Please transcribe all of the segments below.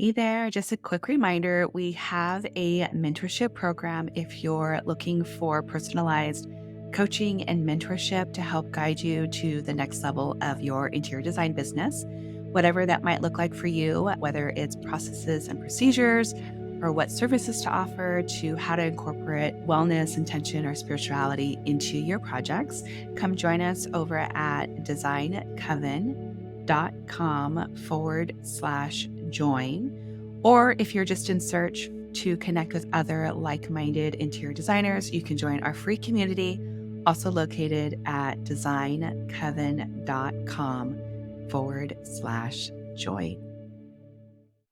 Hey there, just a quick reminder, we have a mentorship program if you're looking for personalized coaching and mentorship to help guide you to the next level of your interior design business, whatever that might look like for you, whether it's processes and procedures or what services to offer to how to incorporate wellness, intention, or spirituality into your projects. Come join us over at designcoven.com/join. Or if you're just in search to connect with other like-minded interior designers, you can join our free community, also located at designcoven.com/join.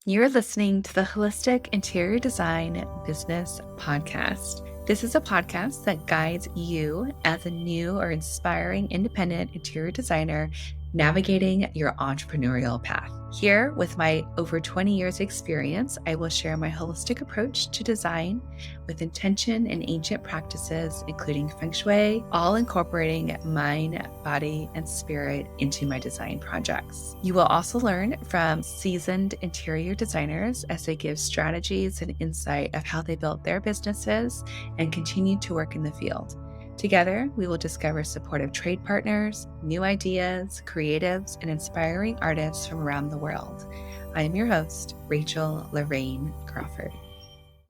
You're listening to the Holistic Interior Design Business Podcast. This is a podcast that guides you as a new or inspiring independent interior designer navigating your entrepreneurial path. Here, with my over 20 years experience, I will share my holistic approach to design with intention and ancient practices, including feng shui, all incorporating mind, body, and spirit into my design projects. You will also learn from seasoned interior designers as they give strategies and insight of how they built their businesses and continue to work in the field. Together, we will discover supportive trade partners, new ideas, creatives, and inspiring artists from around the world. I am your host, Rachel Larraine Crawford.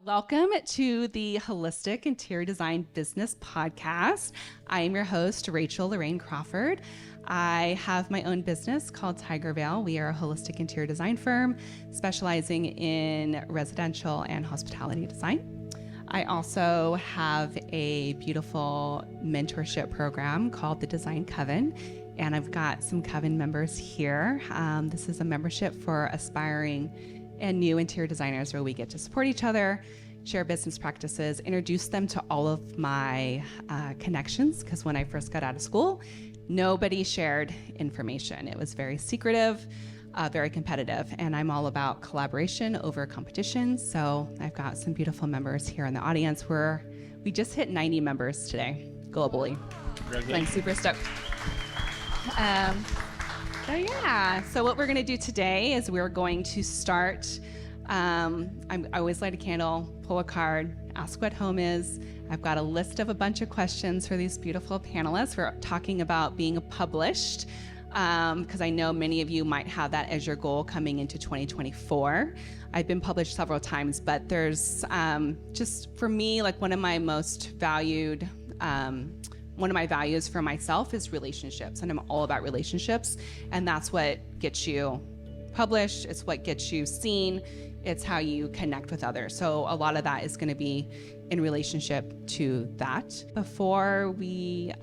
Welcome to the Holistic Interior Design Business Podcast. I am your host, Rachel Larraine Crawford. I have my own business called Tiger Vale. We are a holistic interior design firm specializing in residential and hospitality design. I also have a beautiful mentorship program called the Design Coven, and I've got some Coven members here. This is a membership for aspiring and new interior designers where we get to support each other, share business practices, introduce them to all of my connections, because when I first got out of school, nobody shared information. It was very secretive. Very competitive, and I'm all about collaboration over competition. So I've got some beautiful members here in the audience. We just hit 90 members today globally. I'm super stoked. So what we're going to do today is we're going to start. I always light a candle, pull a card, ask what home is. I've got a list of a bunch of questions for these beautiful panelists. We're talking about being published. Because I know many of you might have that as your goal coming into 2024. I've been published several times, but there's just for me, like one of my values for myself is relationships, and I'm all about relationships, and that's what gets you published. It's what gets you seen. It's how you connect with others. So a lot of that is going to be in relationship to that. Before we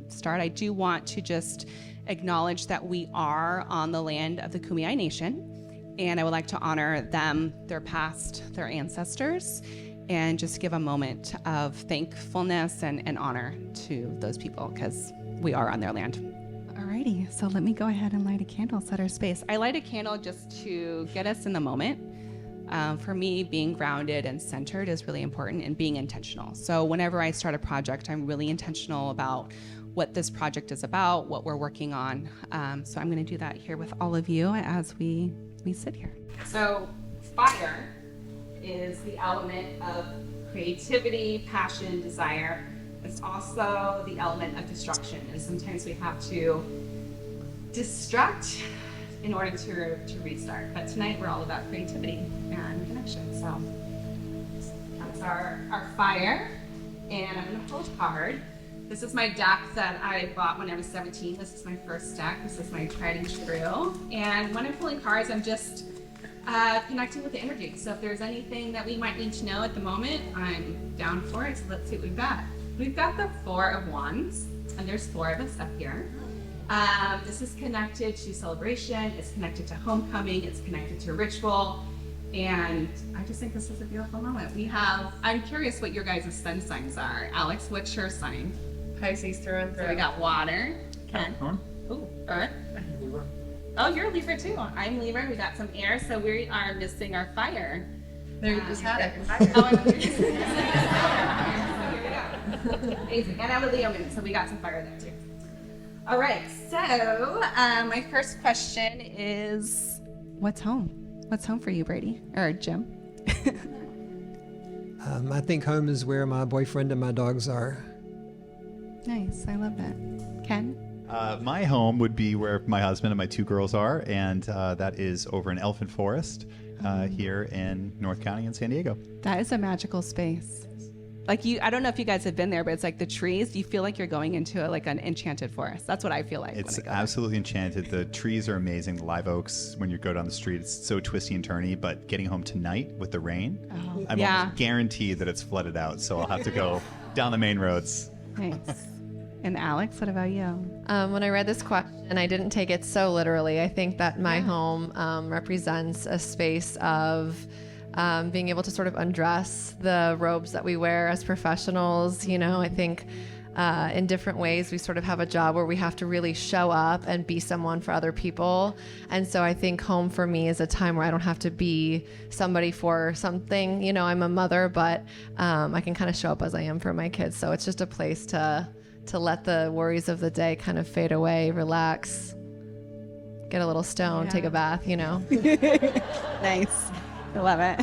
start, I do want to just acknowledge that we are on the land of the Kumeyaay Nation, and I would like to honor them, their past, their ancestors, and just give a moment of thankfulness and honor to those people because we are on their land. Alrighty, so let me go ahead and light a candle, set our space. I light a candle just to get us in the moment. For me, being grounded and centered is really important, and being intentional. So whenever I start a project, I'm really intentional about what this project is about, what we're working on. So I'm going to do that here with all of you as we sit here. So fire is the element of creativity, passion, desire. It's also the element of destruction, and sometimes we have to destruct in order to restart. But tonight we're all about creativity and connection. So that's our fire, and I'm going to pull a card. This is my deck that I bought when I was 17. This is my first deck. This is my tried and true. And when I'm pulling cards, I'm just connecting with the energy. So if there's anything that we might need to know at the moment, I'm down for it. So let's see what we've got. We've got the Four of Wands, and there's four of us up here. This is connected to celebration. It's connected to homecoming. It's connected to ritual. And I just think this is a beautiful moment. I'm curious what your guys' sun signs are. Alex, what's your sign? Pisces through and through. So we got water. Ken. Ooh, earth. Oh, you're a Libra too. I'm Libra. We got some air, so we are missing our fire. There you just had it. Amazing. And I'm a Leo moon, so we got some fire there too. All right. So my first question is, what's home? What's home for you, Brady? Or Jim? I think home is where my boyfriend and my dogs are. Nice. I love that. Ken? My home would be where my husband and my 2 girls are, and that is over in Elephant Forest here in North County in San Diego. That is a magical space. Like I don't know if you guys have been there, but it's like the trees, you feel like you're going into like an enchanted forest. That's what I feel like. It's when I go absolutely enchanted. The trees are amazing. The live oaks, when you go down the street, it's so twisty and turny, but getting home tonight with the rain, I'm almost guaranteed that it's flooded out, so I'll have to go down the main roads. Nice. And Alex, what about you? When I read this question, I didn't take it so literally. I think that my home represents a space of being able to sort of undress the robes that we wear as professionals. You know, I think in different ways we sort of have a job where we have to really show up and be someone for other people. And so I think home for me is a time where I don't have to be somebody for something. You know, I'm a mother, but I can kind of show up as I am for my kids. So it's just a place to let the worries of the day kind of fade away, relax, get a little stoned, take a bath, you know. Nice. I love it.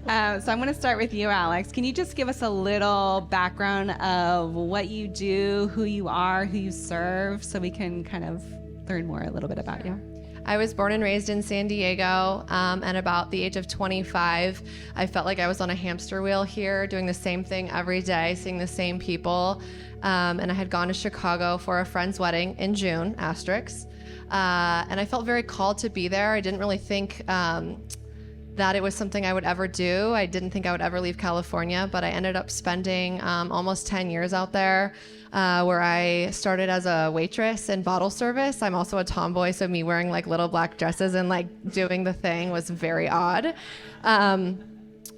So I'm going to start with you, Alex. Can you just give us a little background of what you do, who you are, who you serve, so we can kind of learn more a little bit about you? I was born and raised in San Diego, and about the age of 25, I felt like I was on a hamster wheel here, doing the same thing every day, seeing the same people. And I had gone to Chicago for a friend's wedding in June, asterisk. And I felt very called to be there. I didn't really think that it was something I would ever do. I didn't think I would ever leave California, but I ended up spending almost 10 years out there, where I started as a waitress in bottle service. I'm also a tomboy, so me wearing like little black dresses and like doing the thing was very odd.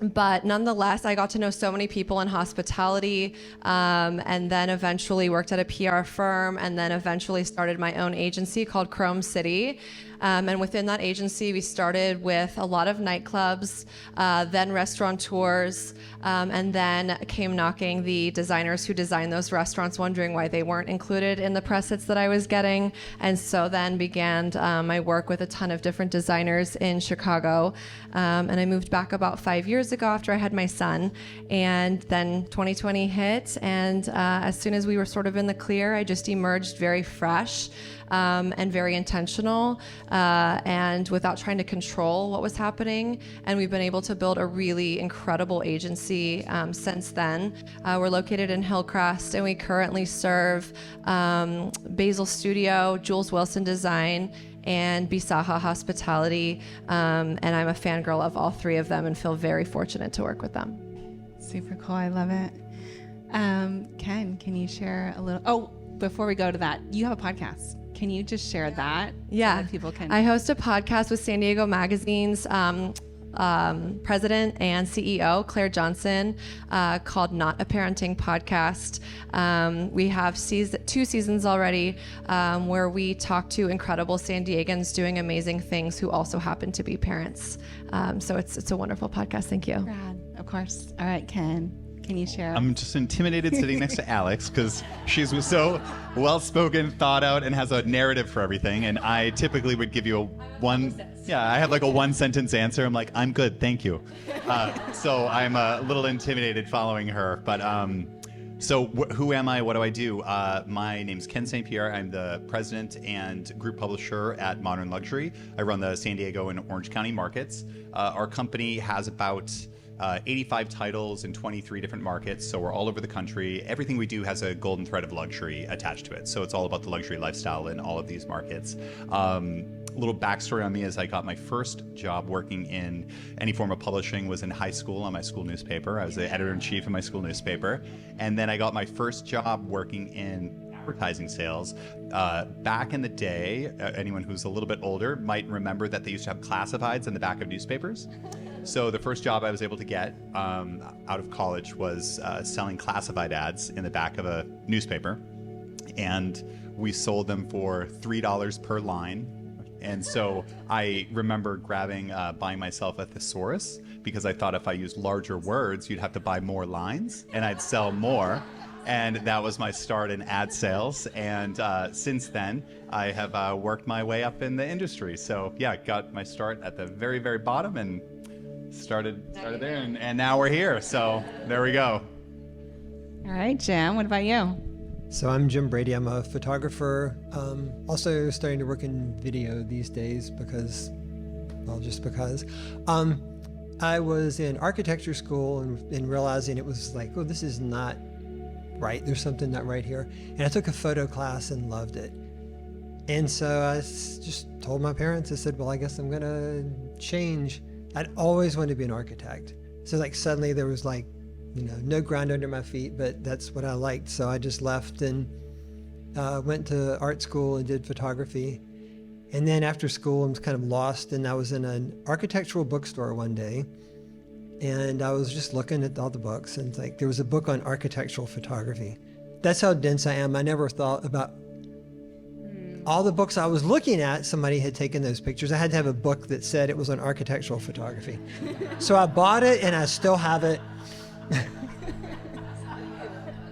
But nonetheless, I got to know so many people in hospitality, and then eventually worked at a PR firm, and then eventually started my own agency called Chrome City. And within that agency, we started with a lot of nightclubs, then restaurateurs, and then came knocking the designers who designed those restaurants, wondering why they weren't included in the press hits that I was getting. And so then began my work with a ton of different designers in Chicago. And I moved back about 5 years ago after I had my son. And then 2020 hit. And as soon as we were sort of in the clear, I just emerged very fresh. And very intentional, and without trying to control what was happening. And we've been able to build a really incredible agency since then. We're located in Hillcrest, and we currently serve Basil Studio, Jules Wilson Design, and Bisaha Hospitality. And I'm a fangirl of all 3 of them and feel very fortunate to work with them. Super cool. I love it. Ken, can you share a little? Oh, before we go to that, you have a podcast. Can you just share that? Yeah. So that people can. I host a podcast with San Diego Magazine's president and CEO, Claire Johnson, called Not a Parenting Podcast. We have 2 seasons already, where we talk to incredible San Diegans doing amazing things who also happen to be parents. So it's a wonderful podcast. Thank you. Brad, of course. All right, Ken. Can you share? I'm just intimidated sitting next to Alex because she's so well-spoken, thought out, and has a narrative for everything. And I typically would give you I have like a 1-sentence answer. I'm like, I'm good, thank you. So I'm a little intimidated following her. But who am I? What do I do? My name's Ken St. Pierre. I'm the president and group publisher at Modern Luxury. I run the San Diego and Orange County markets. Our company has about 85 titles in 23 different markets, so we're all over the country. Everything we do has a golden thread of luxury attached to it, so it's all about the luxury lifestyle in all of these markets. Little backstory on me is I got my first job working in any form of publishing was in high school on my school newspaper. I was the editor-in-chief of my school newspaper, and then I got my first job working in advertising sales. Back in the day, anyone who's a little bit older might remember that they used to have classifieds in the back of newspapers. So the first job I was able to get out of college was selling classified ads in the back of a newspaper. And we sold them for $3 per line. And so I remember buying myself a thesaurus because I thought if I used larger words, you'd have to buy more lines and I'd sell more. And that was my start in ad sales. And since then, I have worked my way up in the industry. So yeah, got my start at the very, very bottom and started there. And now we're here. So there we go. All right, Jim, what about you? So I'm Jim Brady. I'm a photographer. Also starting to work in video these days because. I was in architecture school and realizing it was like, oh, this is not right. There's something not right here. And I took a photo class and loved it. And so I just told my parents, I said, well, I guess I'm going to change. I'd always wanted to be an architect. So like suddenly there was like, no ground under my feet, but that's what I liked. So I just left and went to art school and did photography. And then after school, I was kind of lost, and I was in an architectural bookstore one day, and I was just looking at all the books, and like there was a book on architectural photography. That's how dense I am. I never thought about all the books I was looking at. Somebody had taken those pictures. I had to have a book that said it was on architectural photography. So I bought it, and I still have it.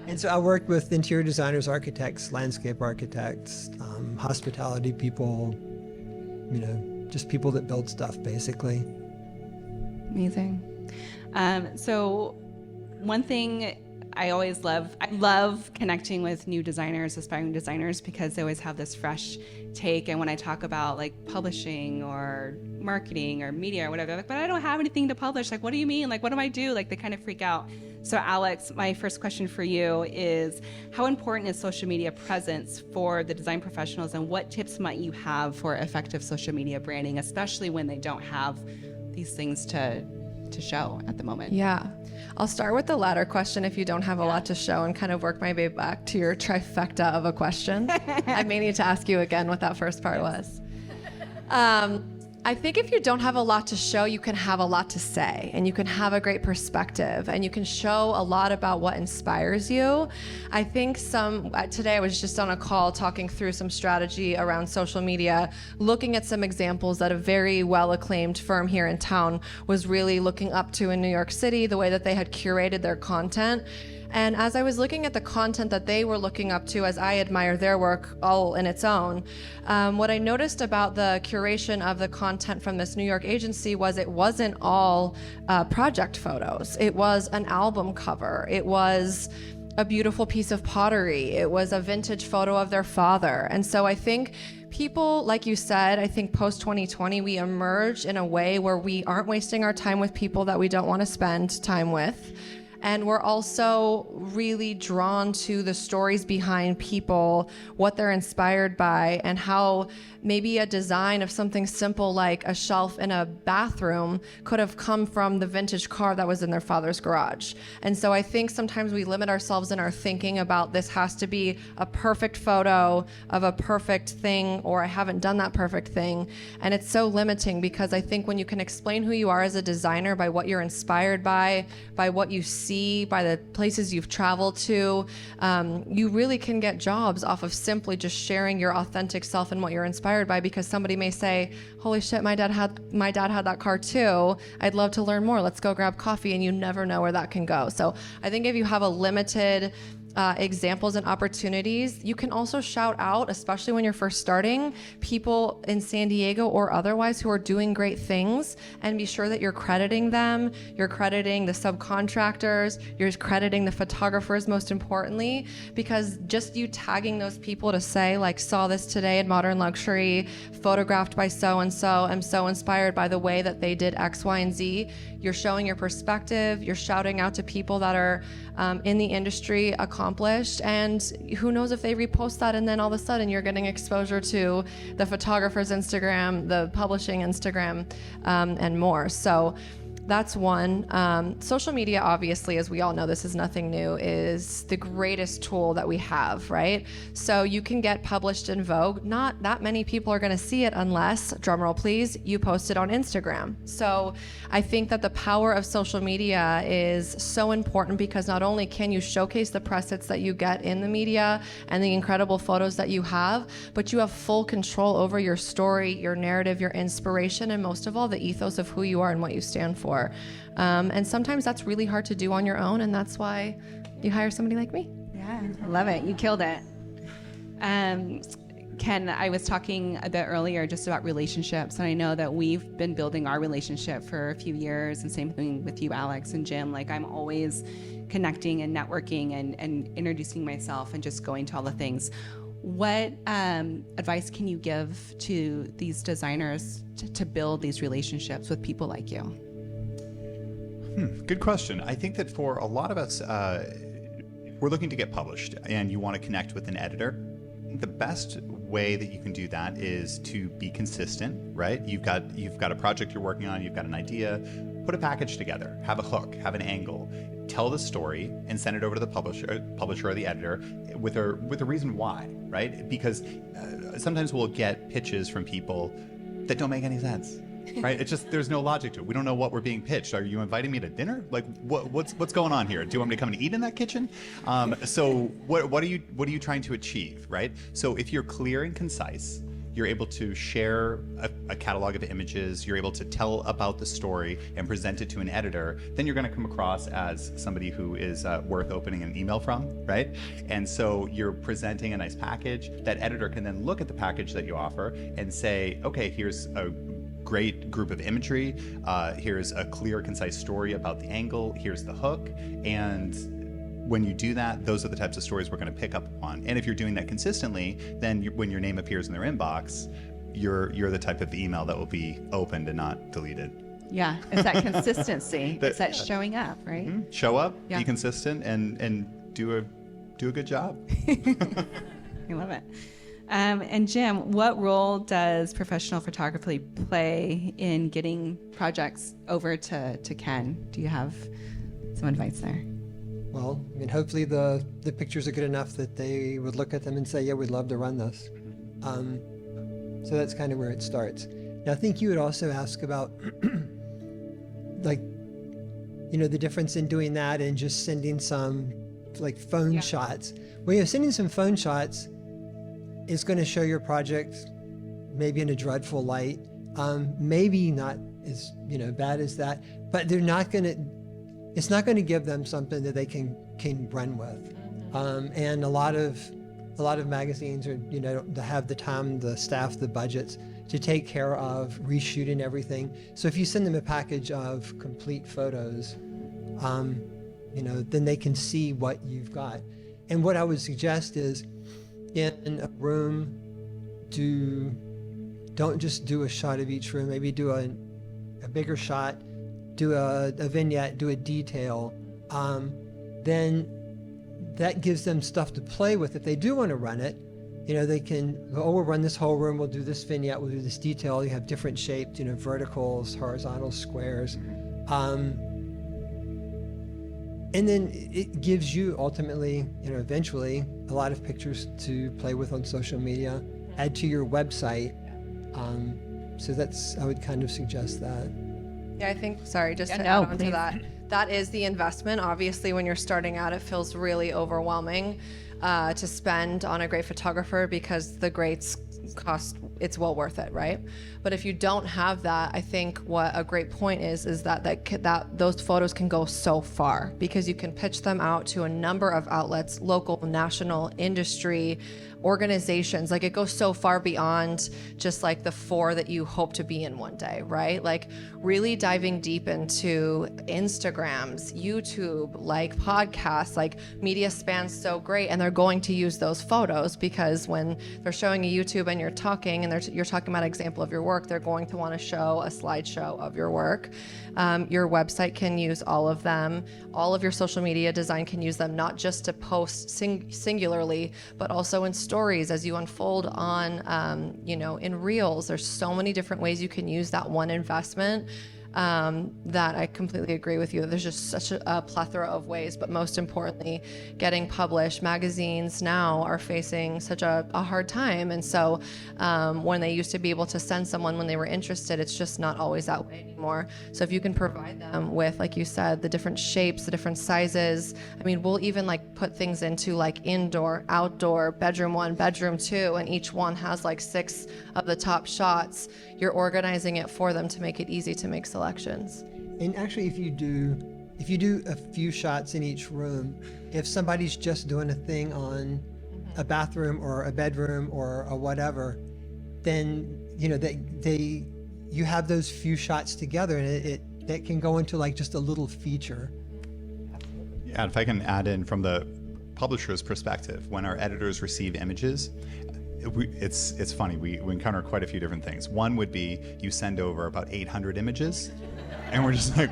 And so I worked with interior designers, architects, landscape architects, hospitality people, just people that build stuff, basically. Amazing. So one thing I love connecting with new designers, aspiring designers, because they always have this fresh take. And when I talk about like publishing or marketing or media or whatever, they're like, but I don't have anything to publish. Like, what do you mean? Like, what do I do? Like, they kind of freak out. So Alex, my first question for you is, how important is social media presence for the design professionals, and what tips might you have for effective social media branding, especially when they don't have these things to show at the moment? Yeah. I'll start with the latter question, if you don't have a lot to show, and kind of work my way back to your trifecta of a question. I may need to ask you again what that first part was. I think if you don't have a lot to show, you can have a lot to say, and you can have a great perspective, and you can show a lot about what inspires you. I think today I was just on a call talking through some strategy around social media, looking at some examples that a very well-acclaimed firm here in town was really looking up to in New York City, the way that they had curated their content. And as I was looking at the content that they were looking up to, as I admire their work all in its own, what I noticed about the curation of the content from this New York agency was it wasn't all project photos. It was an album cover. It was a beautiful piece of pottery. It was a vintage photo of their father. And so I think people, like you said, I think post 2020, we emerge in a way where we aren't wasting our time with people that we don't want to spend time with. And we're also really drawn to the stories behind people, what they're inspired by, and how maybe a design of something simple like a shelf in a bathroom could have come from the vintage car that was in their father's garage. And so I think sometimes we limit ourselves in our thinking about this has to be a perfect photo of a perfect thing, or I haven't done that perfect thing. And it's so limiting, because I think when you can explain who you are as a designer by what you're inspired by what you see, by the places you've traveled to, you really can get jobs off of simply just sharing your authentic self and what you're inspired by, because somebody may say, holy shit, my dad had that car too. I'd love to learn more. Let's go grab coffee. And you never know where that can go. So I think if you have a limited examples and opportunities, you can also shout out, especially when you're first starting, people in San Diego or otherwise who are doing great things, and be sure that you're crediting them, you're crediting the subcontractors, you're crediting the photographers most importantly, because just you tagging those people to say like, saw this today in Modern Luxury, photographed by so-and-so, I'm so inspired by the way that they did X, Y, and Z. You're showing your perspective, you're shouting out to people that are in the industry, accomplished, and who knows if they repost that, and then all of a sudden you're getting exposure to the photographer's Instagram, the publishing Instagram, and more. So that's one. Social media, obviously, as we all know, this is nothing new, is the greatest tool that we have, right? So you can get published in Vogue. Not that many people are going to see it unless, drumroll please, you post it on Instagram. So I think that the power of social media is so important, because not only can you showcase the presets that you get in the media and the incredible photos that you have, but you have full control over your story, your narrative, your inspiration, and most of all, the ethos of who you are and what you stand for. And sometimes that's really hard to do on your own, and that's why you hire somebody like me. Yeah, Yeah, I love it. You killed it. Ken, I was talking a bit earlier just about relationships, and I know that we've been building our relationship for a few years, and same thing with you, Alex and Jim. Like, I'm always connecting and networking and introducing myself and just going to all the things. What advice can you give to these designers to build these relationships with people like you? Good question. I think that for a lot of us, we're looking to get published and you want to connect with an editor. I think the best way that you can do that is to be consistent, right? You've got a project you're working on, you've got an idea, put a package together, have a hook, have an angle, tell the story and send it over to the publisher or the editor with a reason why, right? Because sometimes we'll get pitches from people that don't make any sense. Right? It's just, there's no logic to it. We don't know what we're being pitched. Are you inviting me to dinner? Like, what's going on here? Do you want me to come and eat in that kitchen? So what are you trying to achieve, right? So if you're clear and concise, you're able to share a catalog of images, you're able to tell about the story and present it to an editor, then you're going to come across as somebody who is worth opening an email from, right? And so you're presenting a nice package. That editor can then look at the package that you offer and say, okay, here's a great group of imagery, here's a clear, concise story about the angle, here's the hook, and when you do that, those are the types of stories we're going to pick up on. And if you're doing that consistently, then when your name appears in their inbox, you're the type of email that will be opened and not deleted. Yeah, it's that consistency. It's that showing up, right? Mm-hmm. Show up, Yeah. be consistent, and do a good job. I love it. And Jim, what role does professional photography play in getting projects over to Ken? Do you have some advice there? Well, I mean, hopefully the pictures are good enough that they would look at them and say, yeah, we'd love to run this. So that's kind of where it starts. Now, I think you would also ask about, like, the difference in doing that and just sending some, like, phone shots. Well, sending some phone shots is going to show your project maybe in a dreadful light, maybe not as bad as that, but it's not going to give them something that they can run with. And a lot of magazines are to have the time, the staff, the budgets to take care of reshooting everything. So if you send them a package of complete photos, then they can see what you've got. And what I would suggest is, in a room, don't just do a shot of each room. Maybe do a bigger shot, do a vignette, do a detail. Then that gives them stuff to play with. If they do want to run it, they can go, we'll run this whole room, we'll do this vignette, we'll do this detail. You have different shapes, verticals, horizontals, squares. And then it gives you ultimately, eventually, a lot of pictures to play with on social media, add to your website. So I would kind of suggest that. Yeah, I think, to add on to that is the investment. Obviously, when you're starting out, it feels really overwhelming to spend on a great photographer because the greats cost, it's well worth it, right? But if you don't have that, I think what a great point is that those photos can go so far because you can pitch them out to a number of outlets, local, national, industry, organizations. Like, it goes so far beyond just like the 4 that you hope to be in one day, right? Like, really diving deep into Instagrams, YouTube, like podcasts, like media spans so great, and they're going to use those photos because when they're showing a YouTube and you're talking and you're talking about an example of your work, they're going to want to show a slideshow of your work. Your website can use all of them. All of your social media design can use them, not just to post singularly, but also in stories as you unfold on, in reels. There's so many different ways you can use that one investment. That I completely agree with you. There's just such a plethora of ways, but most importantly, getting published. Magazines now are facing such a hard time. And so when they used to be able to send someone when they were interested, it's just not always that way anymore. So if you can provide them with, like you said, the different shapes, the different sizes. I mean, we'll even put things into indoor, outdoor, bedroom 1, bedroom 2, and each one has 6 of the top shots. You're organizing it for them to make it easy to make selections. And actually, if you do if you do a few shots in each room, if somebody's just doing a thing on a bathroom or a bedroom or a whatever, then you have those few shots together, and that can go into like just a little feature. Yeah, and if I can add in from the publisher's perspective, when our editors receive images, it's funny, we encounter quite a few different things. One would be you send over about 800 images, and we're just like,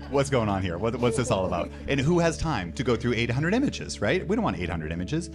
what's going on here? What's this all about? And who has time to go through 800 images, right? We don't want 800 images.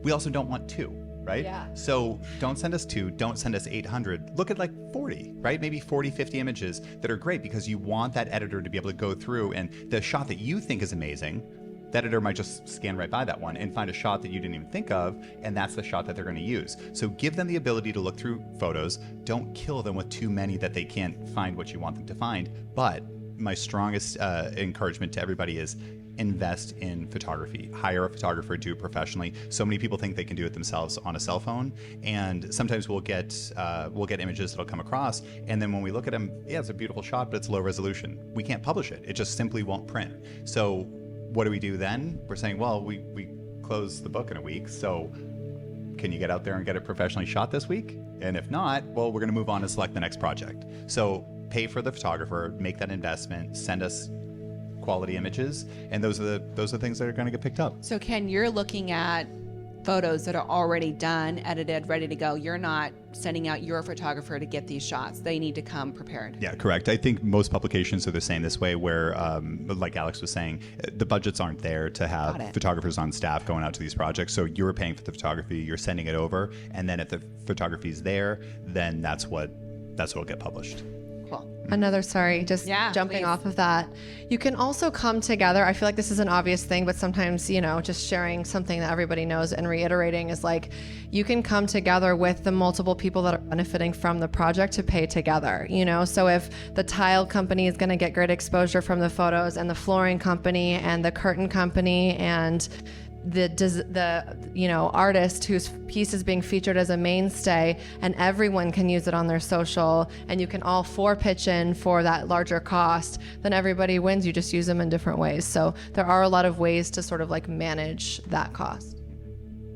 We also don't want 2, right? Yeah. So don't send us 2, don't send us 800. Look at like 40, right? Maybe 40, 50 images that are great, because you want that editor to be able to go through, and the shot that you think is amazing, the editor might just scan right by that one and find a shot that you didn't even think of, and that's the shot that they're going to use. So give them the ability to look through photos. Don't kill them with too many that they can't find what you want them to find. But my strongest encouragement to everybody is invest in photography. Hire a photographer, do it professionally. So many people think they can do it themselves on a cell phone, and sometimes we'll get images that'll come across, and then when we look at them, yeah, it's a beautiful shot, but it's low resolution. We can't publish it. It just simply won't print. So what do we do then? We're saying, well, we close the book in a week, so can you get out there and get it professionally shot this week? And if not, well, we're going to move on and select the next project. So pay for the photographer, make that investment, send us quality images, and those are the things that are going to get picked up. So Ken, you're looking at photos that are already done, edited, ready to go. You're not sending out your photographer to get these shots. They need to come prepared. Yeah, correct. I think most publications are the same this way, where, like Alex was saying, the budgets aren't there to have photographers on staff going out to these projects. So you're paying for the photography, you're sending it over, and then if the photography's there, then that's what'll get published. Cool. Jumping off of that. You can also come together. I feel like this is an obvious thing, but sometimes, just sharing something that everybody knows and reiterating is like, you can come together with the multiple people that are benefiting from the project to pay together, So if the tile company is going to get great exposure from the photos, and the flooring company and the curtain company and the artist whose piece is being featured as a mainstay, and everyone can use it on their social, and you can all pitch in for that larger cost, then everybody wins. You just use them in different ways. So there are a lot of ways to sort of like manage that cost.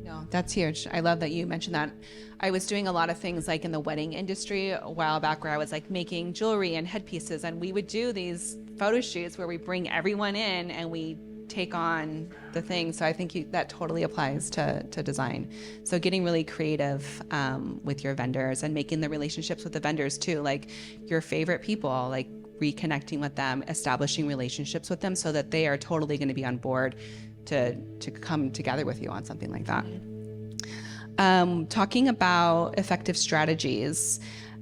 No, that's huge. I love that you mentioned that. I was doing a lot of things like in the wedding industry a while back, where I was like making jewelry and headpieces, and we would do these photo shoots where we bring everyone in and we take on the thing. So I think that totally applies to design. So getting really creative with your vendors, and making the relationships with the vendors too, like your favorite people, like reconnecting with them, establishing relationships with them so that they are totally going to be on board to come together with you on something like that. Talking about effective strategies,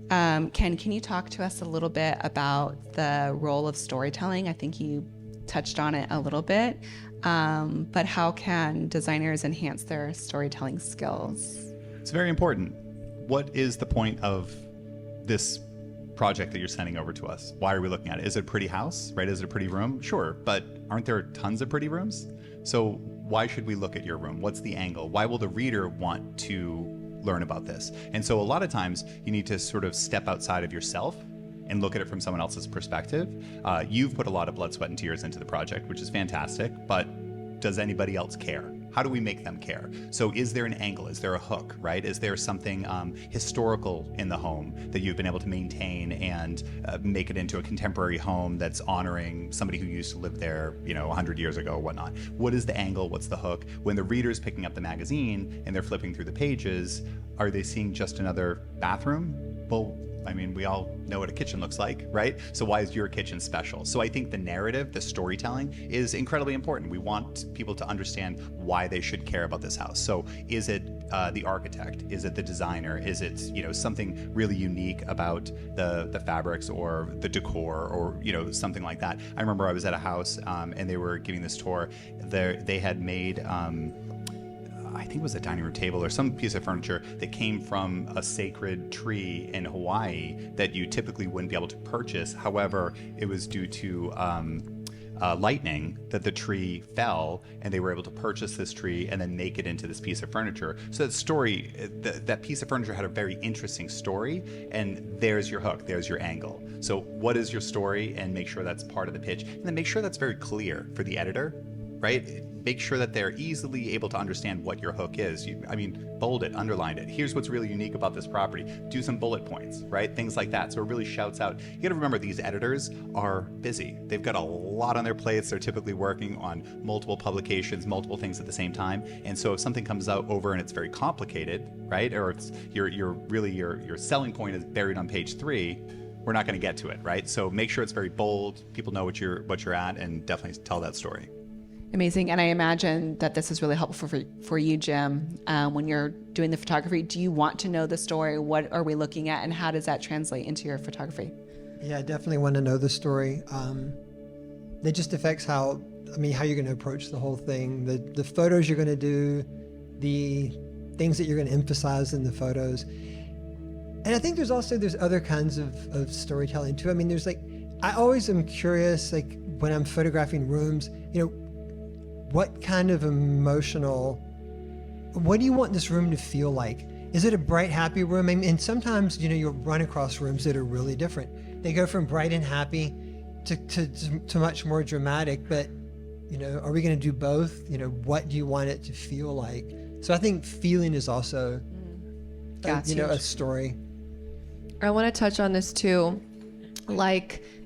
Ken, can you talk to us a little bit about the role of storytelling? I think you touched on it a little bit, but how can designers enhance their storytelling skills? It's very important. What is the point of this project that you're sending over to us? Why are we looking at it? Is it a pretty house, right? Is it a pretty room? Sure, but aren't there tons of pretty rooms? So why should we look at your room? What's the angle? Why will the reader want to learn about this? And so a lot of times you need to sort of step outside of yourself and look at it from someone else's perspective. You've put a lot of blood, sweat, and tears into the project, which is fantastic, but does anybody else care? How do we make them care? So is there an angle? Is there a hook, right? Is there something historical in the home that you've been able to maintain and make it into a contemporary home that's honoring somebody who used to live there, 100 years ago or whatnot? What is the angle? What's the hook? When the reader's picking up the magazine and they're flipping through the pages, are they seeing just another bathroom? Well, we all know what a kitchen looks like, right? So why is your kitchen special? So I think the narrative, the storytelling is incredibly important. We want people to understand why they should care about this house. So is it the architect? Is it the designer? Is it, something really unique about the fabrics or the decor or, something like that? I remember I was at a house and they were giving this tour. They had made, I think it was a dining room table or some piece of furniture that came from a sacred tree in Hawaii that you typically wouldn't be able to purchase. However, it was due to lightning that the tree fell, and they were able to purchase this tree and then make it into this piece of furniture. So that story, that piece of furniture had a very interesting story, and there's your hook, there's your angle. So what is your story, and make sure that's part of the pitch, and then make sure that's very clear for the editor, right? Make sure that they're easily able to understand what your hook is. Bold it, underline it. Here's what's really unique about this property. Do some bullet points, right? Things like that. So it really shouts out. You got to remember, these editors are busy. They've got a lot on their plates. They're typically working on multiple publications, multiple things at the same time. And so if something comes out over and it's very complicated, right? Or it's your selling point is buried on page 3, we're not going to get to it, right? So make sure it's very bold. People know what you're at, and definitely tell that story. Amazing. And I imagine that this is really helpful for you, Jim, when you're doing the photography. Do you want to know the story? What are we looking at, and how does that translate into your photography? Yeah, I definitely want to know the story. It just affects how you're going to approach the whole thing, the photos you're going to do, the things that you're going to emphasize in the photos. And I think there's other kinds of storytelling too. I always am curious, when I'm photographing rooms, what kind of what do you want this room to feel like? Is it a bright, happy room? And sometimes, you'll run across rooms that are really different. They go from bright and happy to much more dramatic, but, are we going to do both? What do you want it to feel like? So I think feeling is also, a story. I want to touch on this too.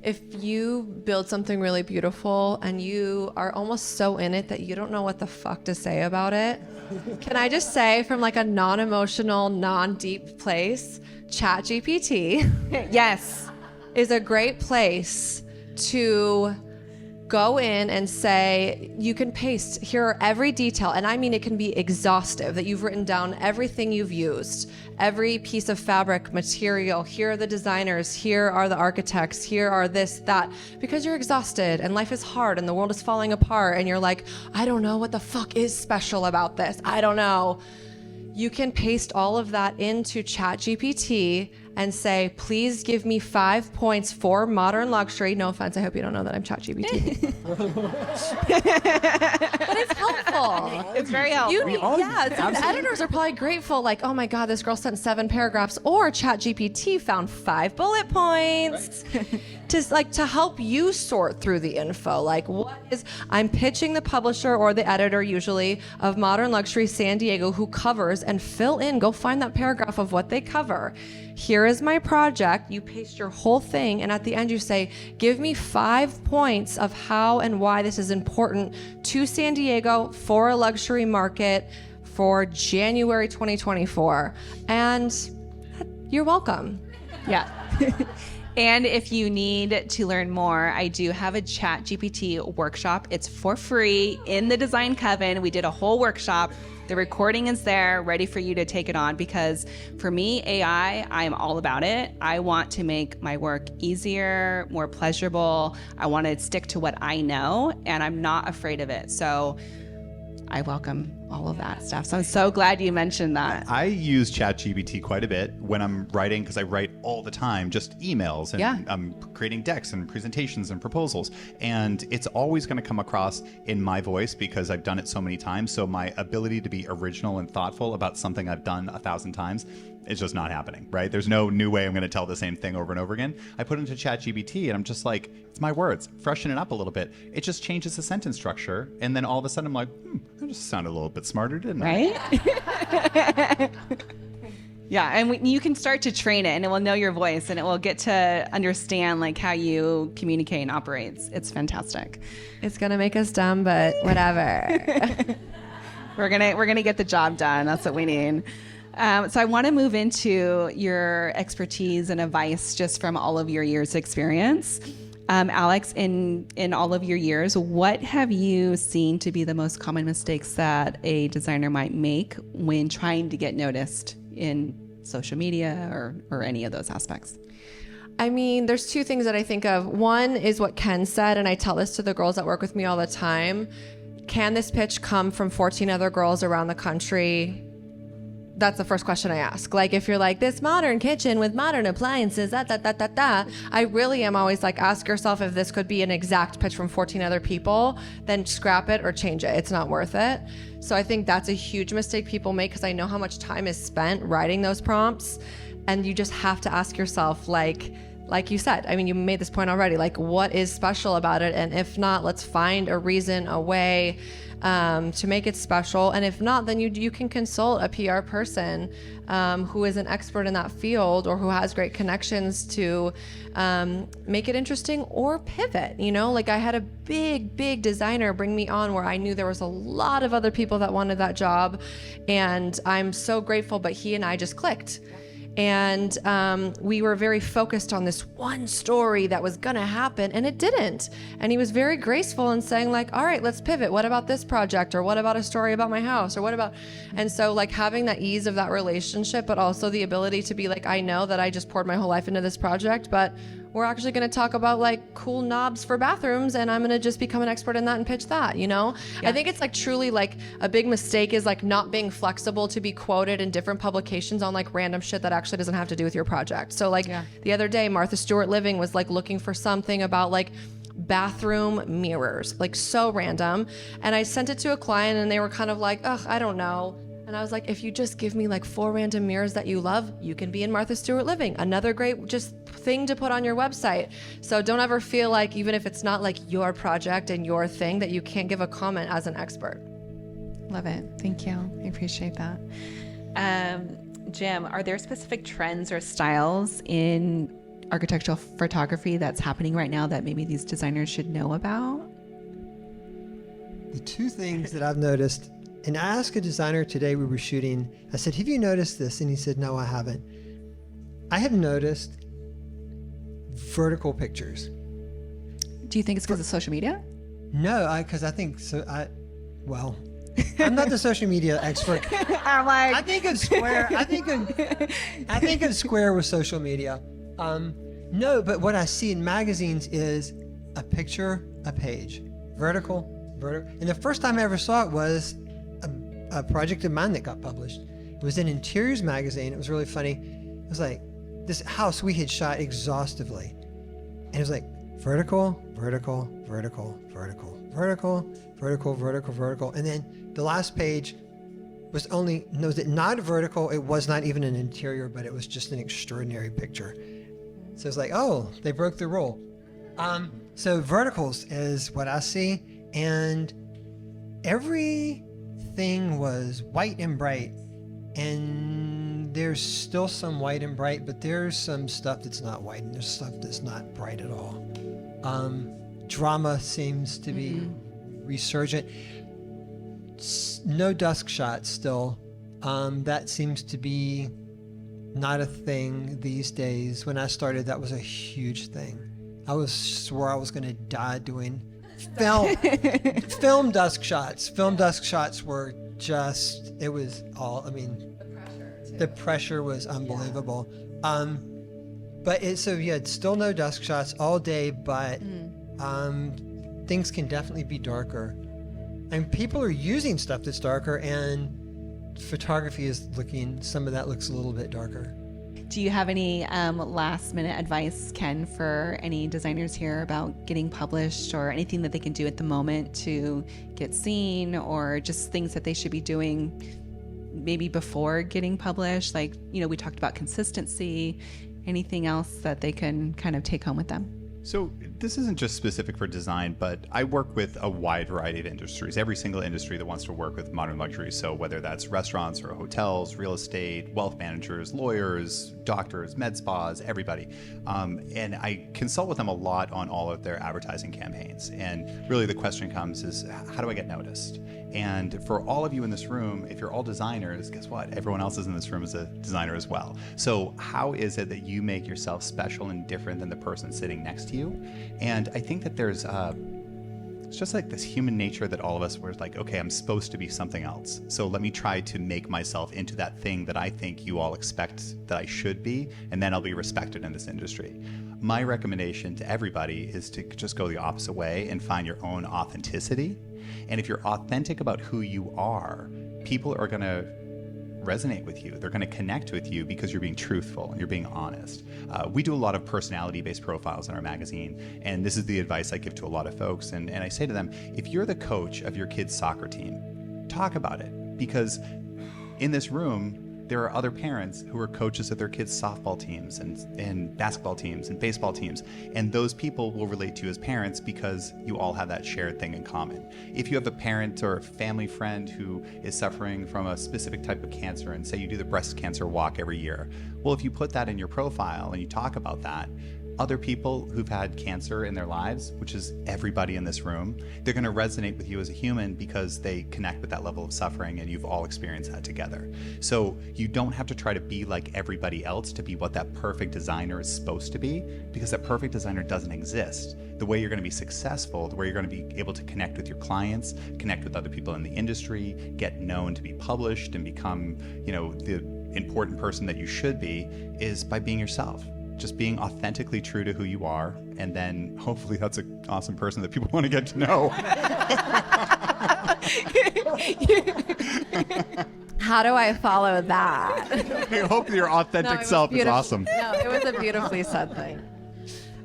If you build something really beautiful and you are almost so in it that you don't know what the fuck to say about it, can I just say, from a non-emotional, non-deep place, ChatGPT Yes, is a great place to go in and say, you can paste, here are every detail, and it can be exhaustive, that you've written down everything you've used, every piece of fabric, material, here are the designers, here are the architects, here are this, that, because you're exhausted and life is hard and the world is falling apart and you're like, I don't know what the fuck is special about this, I don't know. You can paste all of that into ChatGPT and say, please give me 5 points for modern luxury. No offense, I hope you don't know that I'm ChatGPT. But it's helpful. it's very helpful. The editors are probably grateful, oh my God, this girl sent 7 paragraphs, or ChatGPT found 5 bullet points. Right. To help you sort through the info. I'm pitching the publisher or the editor, usually, of Modern Luxury San Diego, who covers, and fill in, go find that paragraph of what they cover. Here is my project. You paste your whole thing, and at the end you say, give me 5 points of how and why this is important to San Diego for a luxury market for January 2024. And you're welcome. Yeah. And if you need to learn more, I do have a ChatGPT workshop. It's for free in the Design Coven. We did a whole workshop. The recording is there, ready for you to take it on, because for me, AI, I'm all about it. I want to make my work easier, more pleasurable. I want to stick to what I know, and I'm not afraid of it. So I welcome all of that stuff. So I'm so glad you mentioned that. I use ChatGPT quite a bit when I'm writing, because I write all the time, just emails, and I'm creating decks and presentations and proposals. And it's always going to come across in my voice because I've done it so many times. So my ability to be original and thoughtful about something I've done 1,000 times, it's just not happening, right? There's no new way I'm going to tell the same thing over and over again. I put it into ChatGPT and I'm just like, it's my words, freshen it up a little bit. It just changes the sentence structure. And then all of a sudden I'm like, that just sounded a little bit smarter, didn't I? Right? Yeah, and you can start to train it, and it will know your voice, and it will get to understand how you communicate and operates. It's fantastic. It's gonna make us dumb, but whatever. We're gonna get the job done. That's what we need. So I want to move into your expertise and advice just from all of your years' experience. Alex, in all of your years, what have you seen to be the most common mistakes that a designer might make when trying to get noticed in social media or any of those aspects? There's 2 things that I think of. One is what Ken said, and I tell this to the girls that work with me all the time. Can this pitch come from 14 other girls around the country? that's the first question I ask. Like, if you're like, this modern kitchen with modern appliances, I really am always like, ask yourself if this could be an exact pitch from 14 other people, then scrap it or change it. It's not worth it. So I think that's a huge mistake people make, because I know how much time is spent writing those prompts. And you just have to ask yourself, like you said, I mean, you made this point already, like, what is special about it? And if not, let's find a reason, a way to make it special. And if not, then you can consult a PR person who is an expert in that field, or who has great connections to make it interesting or pivot. You know, like, I had a big designer bring me on where I knew there was a lot of other people that wanted that job, and I'm so grateful, but he and I just clicked. And we were very focused on this one story that was gonna happen, and it didn't. And he was very graceful in saying, like, all right, let's pivot. What about this project? Or what about a story about my house? Or what about... And so, like, having that ease of that relationship, but also the ability to be like, I know that I just poured my whole life into this project, but we're actually going to talk about like cool knobs for bathrooms, and I'm going to just become an expert in that and pitch that, you know? Yeah. I think it's like truly like a big mistake is like not being flexible to be quoted in different publications on like random shit that actually doesn't have to do with your project. So like the other day, Martha Stewart Living was like looking for something about like bathroom mirrors, like so random. And I sent it to a client and they were kind of like, ugh, I don't know. And I was like, if you just give me like 4 random mirrors that you love, you can be in Martha Stewart Living. Another great just thing to put on your website. So don't ever feel like, even if it's not like your project and your thing, that you can't give a comment as an expert. Love it. Thank you. I appreciate that. Jim, are there specific trends or styles in architectural photography that's happening right now that maybe these designers should know about? The 2 things that I've noticed, and I asked a designer today, we were shooting, I said, have you noticed this? And he said, no, I haven't. I have noticed vertical pictures. Do you think it's because of social media? No, because I think so. Well, I'm not the social media expert. I'm like, I think of Square. I think of Square with social media. No, but what I see in magazines is a picture, a page, vertical. And the first time I ever saw it was a project of mine that got published. It was in Interiors magazine. It was really funny. It was like this house we had shot exhaustively, and it was like vertical, vertical, vertical, vertical, vertical, vertical, vertical, vertical, and then the last page was not vertical. It was not even an interior, but it was just an extraordinary picture. So it's like, oh, they broke the rule. So verticals is what I see, and everything was white and bright, and there's still some white and bright, but there's some stuff that's not white, and there's stuff that's not bright at all. Drama seems to be resurgent. No dusk shots still. That seems to be not a thing these days. When I started, that was a huge thing. I swore I was going to die doing film dusk shots. Film dusk shots were just, it was all, I mean, the pressure was unbelievable. But it's still no dusk shots all day, but things can definitely be darker. And people are using stuff that's darker, and photography is some of that looks a little bit darker. Do you have any last minute advice, Ken, for any designers here about getting published, or anything that they can do at the moment to get seen, or just things that they should be doing maybe before getting published? Like, we talked about consistency. Anything else that they can kind of take home with them? So this isn't just specific for design, but I work with a wide variety of industries, every single industry that wants to work with modern luxury. So whether that's restaurants or hotels, real estate, wealth managers, lawyers, doctors, med spas, everybody. And I consult with them a lot on all of their advertising campaigns. And really the question comes is, how do I get noticed? And for all of you in this room, if you're all designers, guess what? Everyone else in this room is a designer as well. So how is it that you make yourself special and different than the person sitting next to you? And I think that there's it's just like this human nature that all of us were like, okay, I'm supposed to be something else. So let me try to make myself into that thing that I think you all expect that I should be, and then I'll be respected in this industry. My recommendation to everybody is to just go the opposite way and find your own authenticity. And if you're authentic about who you are, people are going to resonate with you. They're going to connect with you because you're being truthful and you're being honest. We do a lot of personality-based profiles in our magazine, and this is the advice I give to a lot of folks. And I say to them, if you're the coach of your kid's soccer team, talk about it, because in this room, there are other parents who are coaches of their kids' softball teams and basketball teams and baseball teams. And those people will relate to you as parents because you all have that shared thing in common. If you have a parent or a family friend who is suffering from a specific type of cancer, and say you do the breast cancer walk every year, well, if you put that in your profile and you talk about that, other people who've had cancer in their lives, which is everybody in this room, they're going to resonate with you as a human because they connect with that level of suffering, and you've all experienced that together. So you don't have to try to be like everybody else to be what that perfect designer is supposed to be, because that perfect designer doesn't exist. The way you're going to be successful, the way you're going to be able to connect with your clients, connect with other people in the industry, get known to be published and become, the important person that you should be, is by being yourself. Just being authentically true to who you are, and then hopefully that's an awesome person that people want to get to know. How do I follow that? I hope your authentic self is awesome. No, it was a beautifully said thing.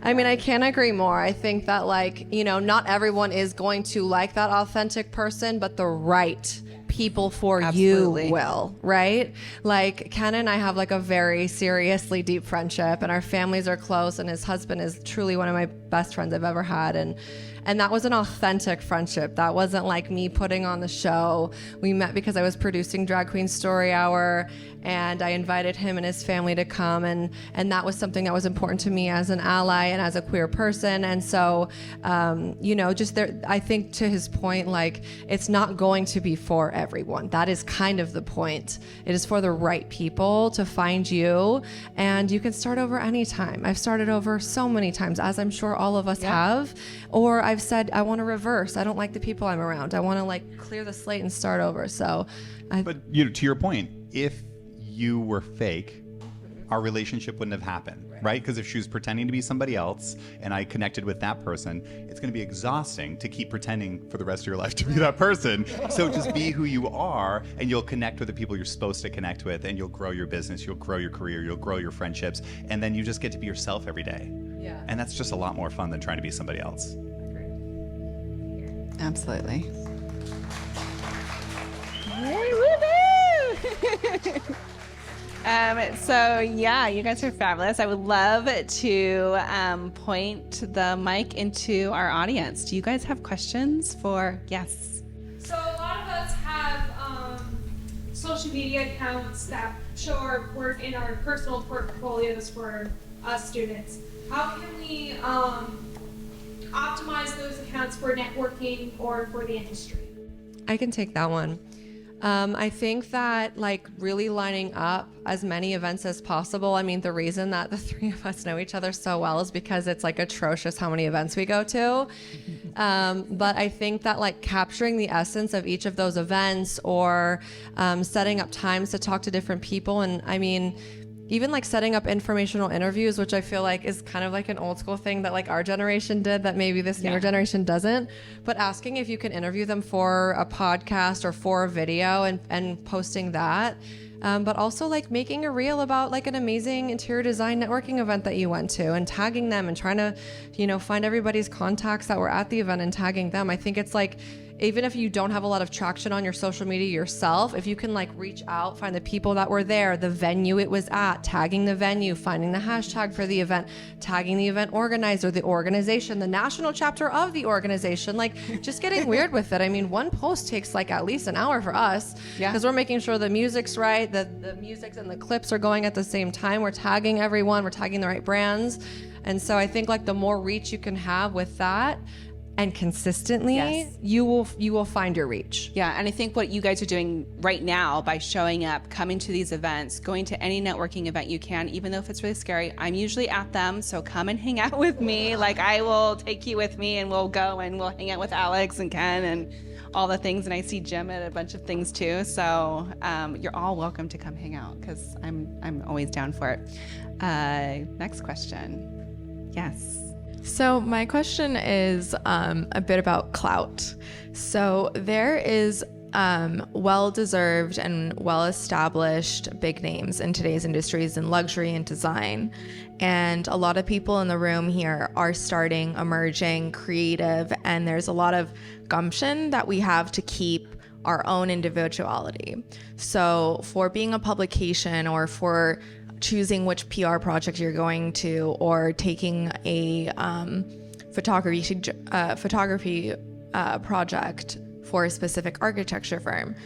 I mean, I can't agree more. I think that, not everyone is going to like that authentic person, but the right people for Absolutely. you will, right? Like Ken and I have a very seriously deep friendship, and our families are close, and his husband is truly one of my best friends I've ever had. And that was an authentic friendship. That wasn't like me putting on the show. We met because I was producing Drag Queen Story Hour, and I invited him and his family to come, and that was something that was important to me as an ally and as a queer person. And so, just there, I think to his point, it's not going to be for everyone. That is kind of the point. It is for the right people to find you, and you can start over anytime. I've started over so many times, as I'm sure all of us have, or I've said, I want to reverse. I don't like the people I'm around. I want to clear the slate and start over. So, But to your point, if you were fake, our relationship wouldn't have happened, right? Because if she was pretending to be somebody else and I connected with that person, it's going to be exhausting to keep pretending for the rest of your life to be that person. So just be who you are, and you'll connect with the people you're supposed to connect with, and you'll grow your business, you'll grow your career, you'll grow your friendships, and then you just get to be yourself every day. Yeah. And that's just a lot more fun than trying to be somebody else. Absolutely. You guys are fabulous. I would love to point the mic into our audience. Do you guys have questions for? Yes. So a lot of us have social media accounts that show our work in our personal portfolios for us students. How can we optimize those accounts for networking or for the industry? I can take that one. I think that really lining up as many events as possible. I mean, the reason that the three of us know each other so well is because it's atrocious how many events we go to. But I think that capturing the essence of each of those events, or setting up times to talk to different people. And I mean, even setting up informational interviews, which I feel is kind of an old school thing that our generation did that maybe this newer generation doesn't, but asking if you can interview them for a podcast or for a video, and posting that. But also making a reel about an amazing interior design networking event that you went to, and tagging them, and trying to, find everybody's contacts that were at the event and tagging them. I think it's even if you don't have a lot of traction on your social media yourself, if you can reach out, find the people that were there, the venue it was at, tagging the venue, finding the hashtag for the event, tagging the event organizer, the organization, the national chapter of the organization, just getting weird with it. I mean, one post takes at least an hour for us, because we're making sure the music's right, the music and the clips are going at the same time. We're tagging everyone, we're tagging the right brands. And so I think the more reach you can have with that, and consistently, you will find your reach. Yeah, and I think what you guys are doing right now by showing up, coming to these events, going to any networking event you can, even though if it's really scary, I'm usually at them, so come and hang out with me. I will take you with me, and we'll go and we'll hang out with Alex and Ken and all the things, and I see Jim at a bunch of things too. So you're all welcome to come hang out, because I'm always down for it. Next question. Yes. So my question is a bit about clout. So there is well-deserved and well-established big names in today's industries in luxury and design. And a lot of people in the room here are starting, emerging, creative, and there's a lot of gumption that we have to keep our own individuality. So for being a publication, or for choosing which PR project you're going to, or taking a photography project for a specific architecture firm,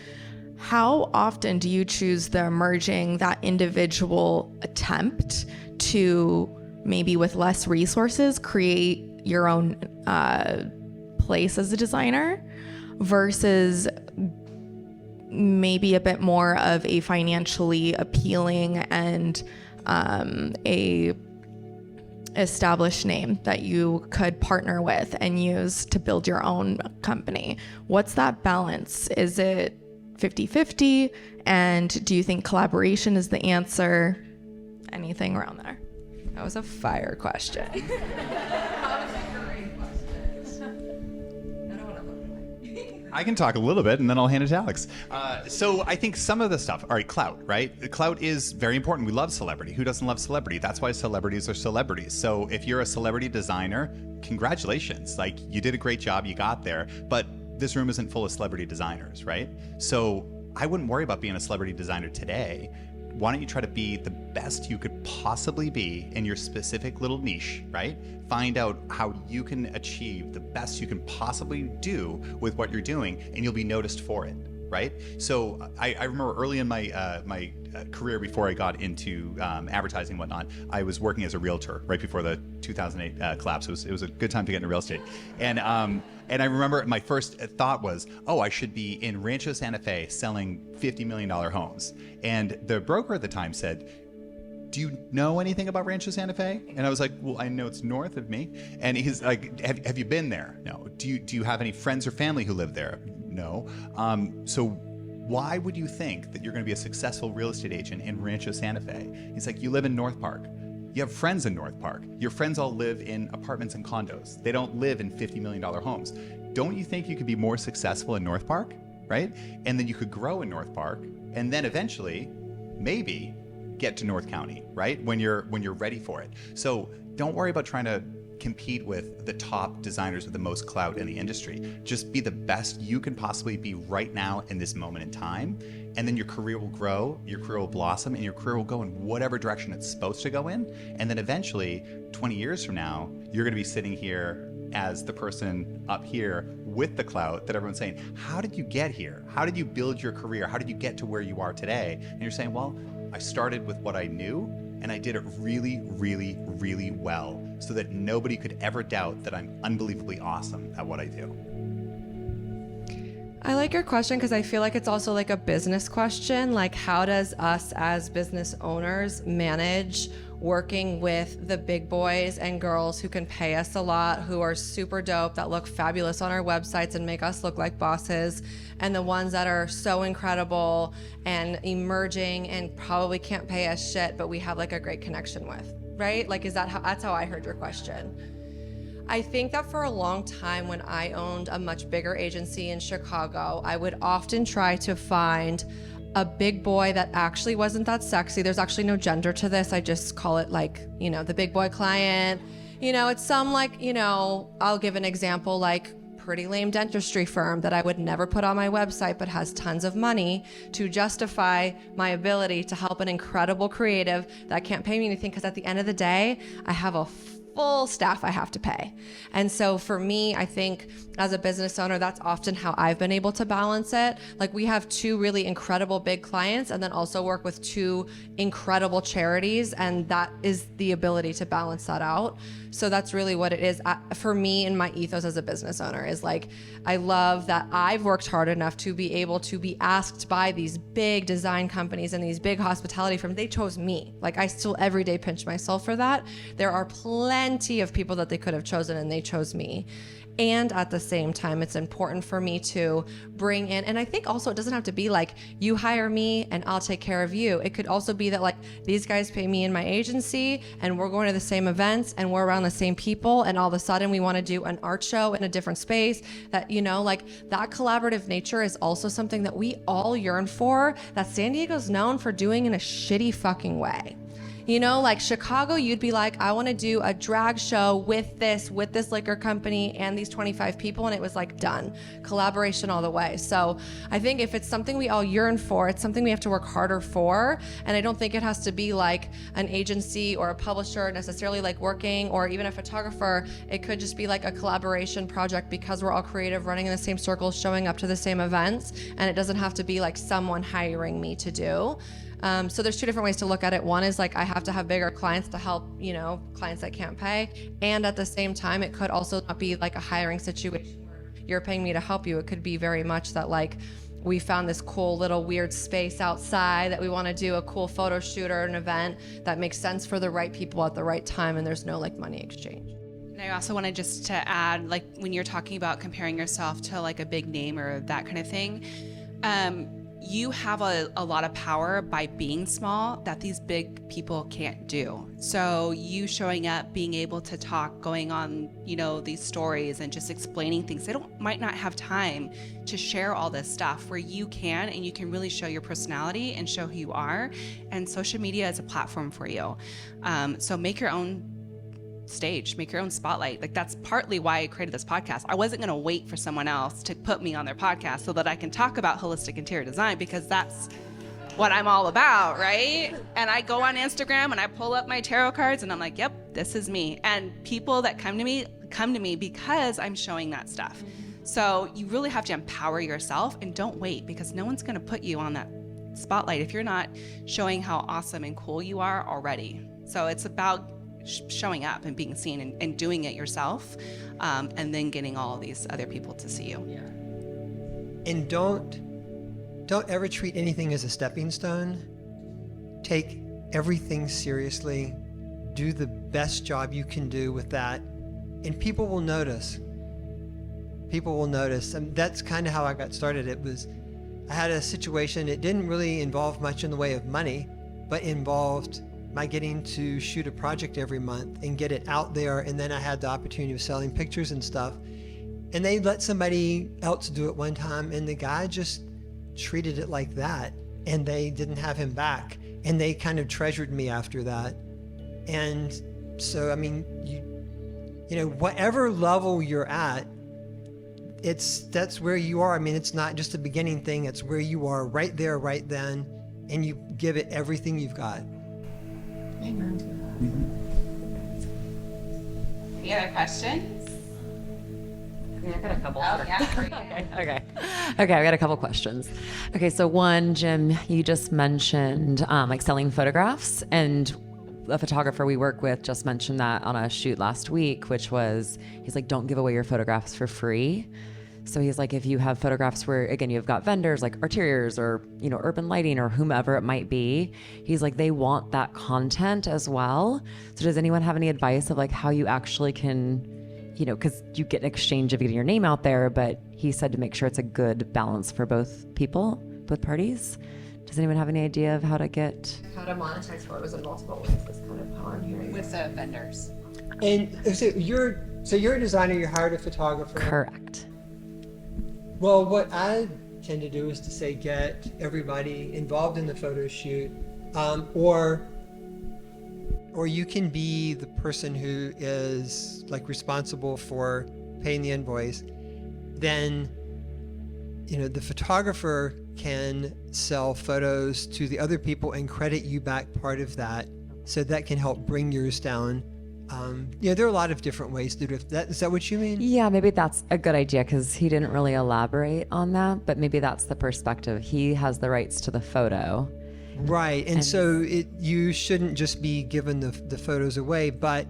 how often do you choose the emerging, that individual attempt to, maybe with less resources, create your own place as a designer, versus maybe a bit more of a financially appealing and a established name that you could partner with and use to build your own company? What's that balance? Is it 50-50? And do you think collaboration is the answer? Anything around there? That was a fire question. I can talk a little bit, and then I'll hand it to Alex. So I think some of the stuff, all right, clout, right? Clout is very important. We love celebrity. Who doesn't love celebrity? That's why celebrities are celebrities. So if you're a celebrity designer, congratulations. Like, you did a great job, you got there, but this room isn't full of celebrity designers, right? So I wouldn't worry about being a celebrity designer today. Why don't you try to be the best you could possibly be in your specific little niche, right? Find out how you can achieve the best you can possibly do with what you're doing, and you'll be noticed for it, right? So I remember early in my career, before I got into advertising and whatnot, I was working as a realtor right before the 2008 collapse. It was a good time to get into real estate. And I remember my first thought was, oh, I should be in Rancho Santa Fe selling $50 million homes. And the broker at the time said, do you know anything about Rancho Santa Fe? And I was like, well, I know it's north of me. And he's like, have you been there? No. Do you have any friends or family who live there? No. So why would you think that you're going to be a successful real estate agent in Rancho Santa Fe? He's like, you live in North Park. You have friends in North Park. Your friends all live in apartments and condos. They don't live in $50 million homes. Don't you think you could be more successful in North Park, right? And then you could grow in North Park, and then eventually, maybe, get to North County, right? When you're ready for it. So don't worry about trying to compete with the top designers with the most clout in the industry. Just be the best you can possibly be right now in this moment in time, and then your career will grow, your career will blossom, and your career will go in whatever direction it's supposed to go in. And then eventually, 20 years from now, you're going to be sitting here as the person up here with the clout that everyone's saying, how did you get here? How did you build your career? How did you get to where you are today? And you're saying, well, I started with what I knew, and I did it really, really, really well, so that nobody could ever doubt that I'm unbelievably awesome at what I do. I like your question because I feel like it's also like a business question. Like, how does us as business owners manage working with the big boys and girls who can pay us a lot, who are super dope, that look fabulous on our websites and make us look like bosses, and the ones that are so incredible and emerging and probably can't pay us shit, but we have like a great connection with, right? Like, is that how, that's how I heard your question. I think that for a long time, when I owned a much bigger agency in Chicago, I would often try to find a big boy that actually wasn't that sexy. There's actually no gender to this. I just call it like, you know, the big boy client. You know, it's some like, you know, I'll give an example, like pretty lame dentistry firm that I would never put on my website, but has tons of money to justify my ability to help an incredible creative that can't pay me anything, because at the end of the day, I have a full staff I have to pay. And so for me, I think as a business owner, that's often how I've been able to balance it. Like, we have two really incredible big clients, and then also work with two incredible charities, and that is the ability to balance that out. So that's really what it is for me. In my ethos as a business owner is like, I love that I've worked hard enough to be able to be asked by these big design companies and these big hospitality firms. They chose me. Like, I still every day pinch myself for that. There are plenty plenty of people that they could have chosen, and they chose me. And at the same time, it's important for me to bring in, and I think also it doesn't have to be like you hire me and I'll take care of you. It could also be that like these guys pay me in my agency and we're going to the same events and we're around the same people, and all of a sudden we want to do an art show in a different space. That, you know, like that collaborative nature is also something that we all yearn for, that San Diego's known for doing in a shitty fucking way. You know, like Chicago, you'd be like, I want to do a drag show with this liquor company and these 25 people. And it was like, done. Collaboration all the way. So I think if it's something we all yearn for, it's something we have to work harder for. And I don't think it has to be like an agency or a publisher necessarily like working, or even a photographer. It could just be like a collaboration project because we're all creative, running in the same circles, showing up to the same events. And it doesn't have to be like someone hiring me to do. So there's two different ways to look at it. One is like I have to have bigger clients to help, you know, clients that can't pay. And at the same time, it could also not be like a hiring situation where you're paying me to help you. It could be very much that like we found this cool little weird space outside that we want to do a cool photo shoot or an event that makes sense for the right people at the right time, and there's no like money exchange. And I also wanted just to add, like when you're talking about comparing yourself to like a big name or that kind of thing, you have a lot of power by being small that these big people can't do. So you showing up, being able to talk, going on, you know, these stories and just explaining things. They might not have time to share all this stuff where you can, and you can really show your personality and show who you are. And social media is a platform for you. So make your own stage, make your own spotlight. Like that's partly why I created this podcast. I wasn't going to wait for someone else to put me on their podcast so that I can talk about holistic interior design, because that's what I'm all about, right? And I go on Instagram and I pull up my tarot cards and I'm like, yep, this is me. And people that come to me because I'm showing that stuff. So you really have to empower yourself, and don't wait, because no one's going to put you on that spotlight if you're not showing how awesome and cool you are already. So it's about showing up and being seen and doing it yourself, and then getting all of these other people to see you. Yeah. And don't ever treat anything as a stepping stone. Take everything seriously. Do the best job you can do with that, and people will notice. People will notice. And that's kind of how I got started. I had a situation, it didn't really involve much in the way of money, but involved my getting to shoot a project every month and get it out there. And then I had the opportunity of selling pictures and stuff. And they let somebody else do it one time, and the guy just treated it like that, and they didn't have him back. And they kind of treasured me after that. And so, I mean, you know, whatever level you're at, that's where you are. I mean, it's not just a beginning thing. It's where you are right there, right then, and you give it everything you've got. Any other questions? I got a couple. Oh, yeah. Okay, I got a couple questions. Okay, so one, Jim, you just mentioned like selling photographs, and a photographer we work with just mentioned that on a shoot last week, which was, he's like, don't give away your photographs for free. So he's like, if you have photographs where, again, you've got vendors like Arteriors or, you know, Urban Lighting or whomever it might be, he's like, they want that content as well. So does anyone have any advice of like how you actually can, you know, because you get an exchange of getting your name out there, but he said to make sure it's a good balance for both people, both parties. Does anyone have any idea of how to monetize photos in multiple ways? That's kind of how I'm hearing With the vendors. And so you're a designer, you hired a photographer. Correct. Well, what I tend to do is to say, get everybody involved in the photo shoot, or you can be the person who is like responsible for paying the invoice. Then, you know, the photographer can sell photos to the other people and credit you back part of that, so that can help bring yours down. You know, there are a lot of different ways to do that. Is that what you mean? Yeah, maybe that's a good idea, because he didn't really elaborate on that, but maybe that's the perspective. He has the rights to the photo. Right, and so you shouldn't just be giving the photos away, but,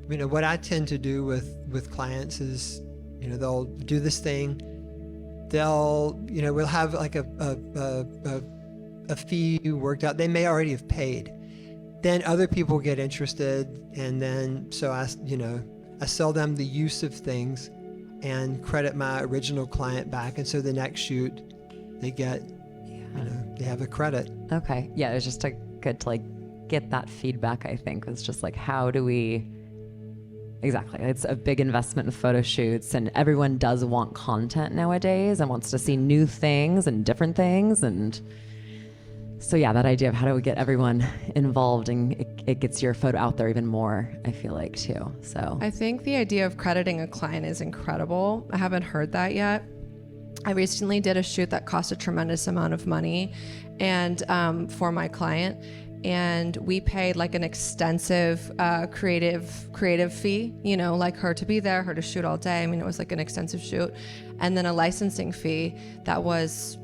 you know, what I tend to do with clients is, you know, they'll do this thing, we'll have like a fee worked out. They may already have paid, then other people get interested, and then so I sell them the use of things and credit my original client back, and so the next shoot they get, they have a credit. Okay. Yeah, it was just good to get that feedback, I think. It's just how do we... Exactly. It's a big investment in photo shoots, and everyone does want content nowadays and wants to see new things and different things. And so, yeah, that idea of how do we get everyone involved, and it gets your photo out there even more, I feel like, too. So I think the idea of crediting a client is incredible. I haven't heard that yet. I recently did a shoot that cost a tremendous amount of money and for my client. And we paid an extensive creative fee, her to be there, her to shoot all day. I mean, it was an extensive shoot. And then a licensing fee that was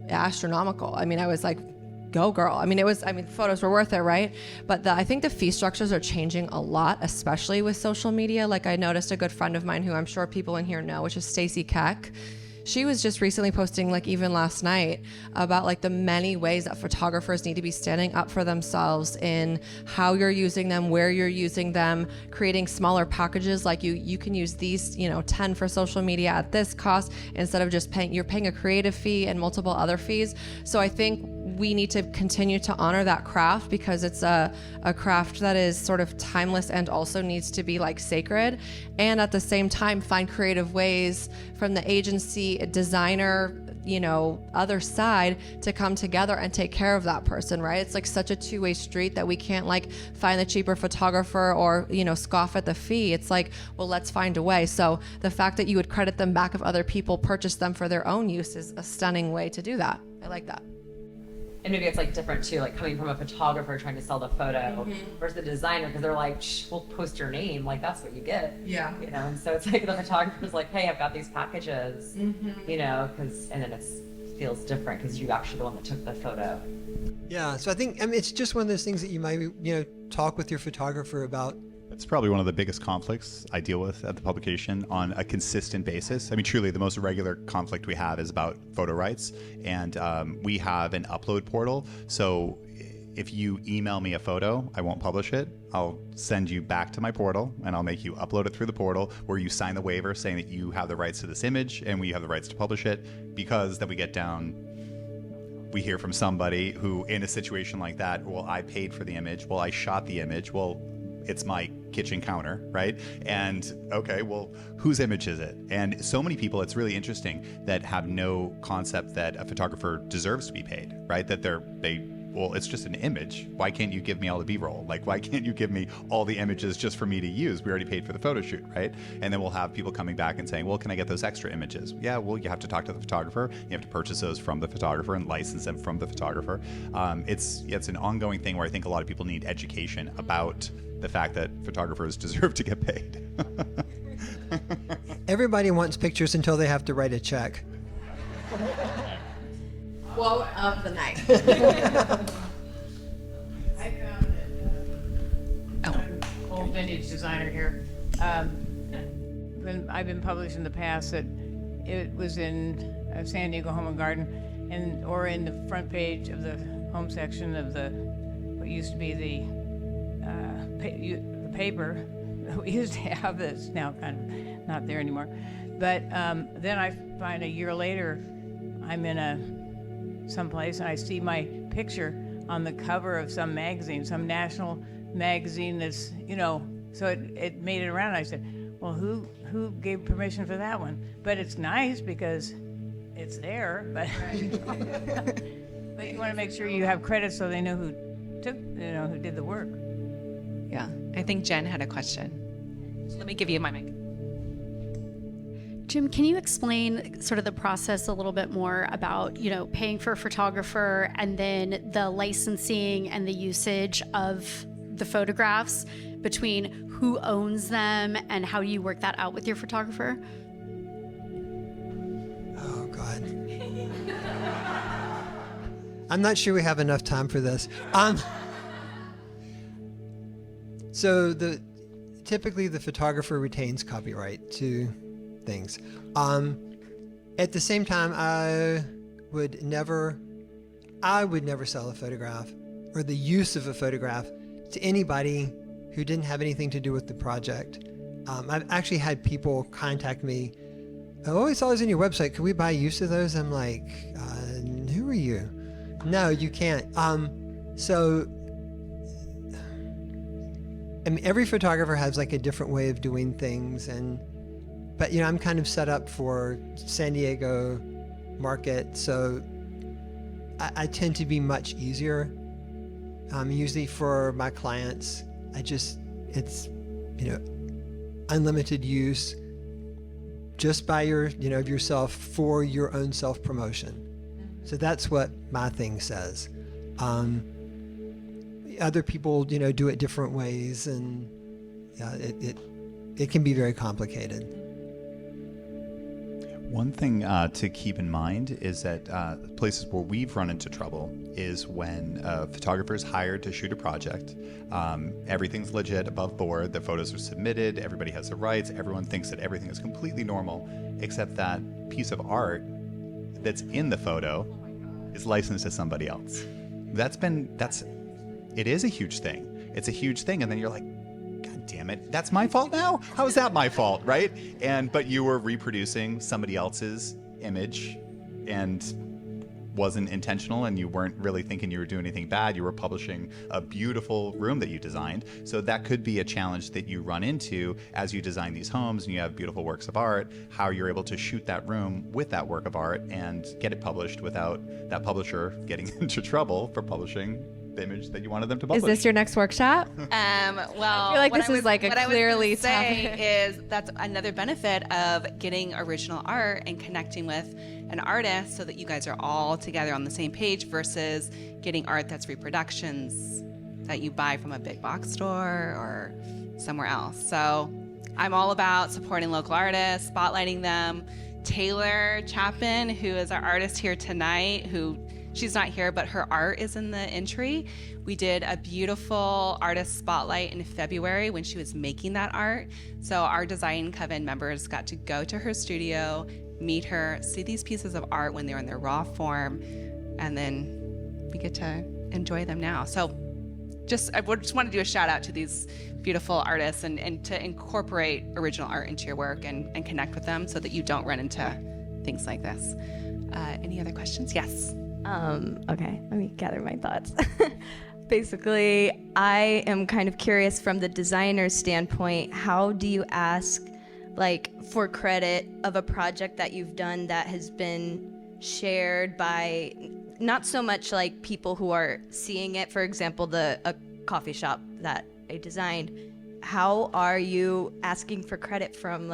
astronomical. I mean, I was go girl. I mean, photos were worth it, right? But I think the fee structures are changing a lot, especially with social media. I noticed a good friend of mine who I'm sure people in here know, which is Stacy Keck. She was just recently posting, even last night, about the many ways that photographers need to be standing up for themselves in how you're using them, where you're using them, creating smaller packages. You can use these, 10 for social media at this cost instead of just you're paying a creative fee and multiple other fees. So I think we need to continue to honor that craft, because it's a craft that is sort of timeless and also needs to be sacred. And at the same time, find creative ways from the agency, designer, other side to come together and take care of that person, right? It's such a two-way street that we can't find the cheaper photographer or, scoff at the fee. It's well, let's find a way. So the fact that you would credit them back if other people purchase them for their own use is a stunning way to do that. I like that. And maybe it's different too, coming from a photographer trying to sell the photo versus the designer, because they're we'll post your name, that's what you get. Yeah. And so it's the photographer's hey, I've got these packages, because, and then it feels different because you're actually the one that took the photo. Yeah. So I think, it's just one of those things that you might, talk with your photographer about. That's probably one of the biggest conflicts I deal with at the publication on a consistent basis. I mean, truly, the most regular conflict we have is about photo rights, and we have an upload portal. So if you email me a photo, I won't publish it. I'll send you back to my portal, and I'll make you upload it through the portal, where you sign the waiver saying that you have the rights to this image and we have the rights to publish it, because then we hear from somebody who, in a situation like that, well, I paid for the image, well, I shot the image, well, it's my kitchen counter, right? And okay, well, whose image is it? And so many people, it's really interesting, that have no concept that a photographer deserves to be paid, right? That well, it's just an image. Why can't you give me all the B-roll? Why can't you give me all the images just for me to use? We already paid for the photo shoot, right? And then we'll have people coming back and saying, well, can I get those extra images? Yeah, well, you have to talk to the photographer. You have to purchase those from the photographer and license them from the photographer. It's an ongoing thing where I think a lot of people need education about the fact that photographers deserve to get paid. Everybody wants pictures until they have to write a check. Quote of the night. I found it. Old vintage designer here. When I've been published in the past, that it was in San Diego Home and Garden, or in the front page of the home section of what used to be the paper that we used to have. That's now kind of not there anymore. But then I find a year later, I'm in someplace, and I see my picture on the cover of some magazine, some national magazine that's, so it made it around. I said, well, who gave permission for that one? But it's nice because it's there, but but you want to make sure you have credit so they know who did the work. Yeah, I think Jen had a question. So let me give you my mic. Jim, can you explain sort of the process a little bit more about, paying for a photographer and then the licensing and the usage of the photographs, between who owns them and how do you work that out with your photographer? Oh, God. I'm not sure we have enough time for this. So typically the photographer retains copyright to things. At the same time, I would never sell a photograph or the use of a photograph to anybody who didn't have anything to do with the project. I've actually had people contact me. Oh, I saw those on your website. Can we buy use of those? I'm like, who are you? No, you can't. So, I mean, every photographer has like a different way of doing things, but you know, I'm kind of set up for San Diego market, so I tend to be much easier. Usually for my clients, it's, you know, unlimited use, just by yourself for your own self-promotion. So that's what my thing says. Other people, you know, do it different ways, and it can be very complicated. One thing to keep in mind is that places where we've run into trouble is when a photographer is hired to shoot a project. Everything's legit, above board, the photos are submitted, everybody has the rights, everyone thinks that everything is completely normal, except that piece of art that's in the photo is licensed to somebody else. It is a huge thing. It's a huge thing, and then you're like, God damn it, that's my fault now? How is that my fault, right? But you were reproducing somebody else's image and wasn't intentional, and you weren't really thinking you were doing anything bad. You were publishing a beautiful room that you designed. So that could be a challenge that you run into as you design these homes and you have beautiful works of art, how you're able to shoot that room with that work of art and get it published without that publisher getting into trouble for publishing the image that you wanted them to publish. Is this your next workshop? Well, I feel like this is like a clearly say is that's another benefit of getting original art and connecting with an artist so that you guys are all together on the same page versus getting art that's reproductions that you buy from a big box store or somewhere else. So I'm all about supporting local artists, spotlighting them. Taylor Chapin, who is our artist here tonight, she's not here, but her art is in the entry. We did a beautiful artist spotlight in February when she was making that art. So our Design Coven members got to go to her studio, meet her, see these pieces of art when they're in their raw form, and then we get to enjoy them now. So I just want to do a shout out to these beautiful artists and to incorporate original art into your work and connect with them so that you don't run into things like this. Any other questions? Yes. Okay, let me gather my thoughts. Basically, I am kind of curious from the designer's standpoint, how do you ask for credit of a project that you've done that has been shared by not so much like people who are seeing it, for example, a coffee shop that I designed. How are you asking for credit from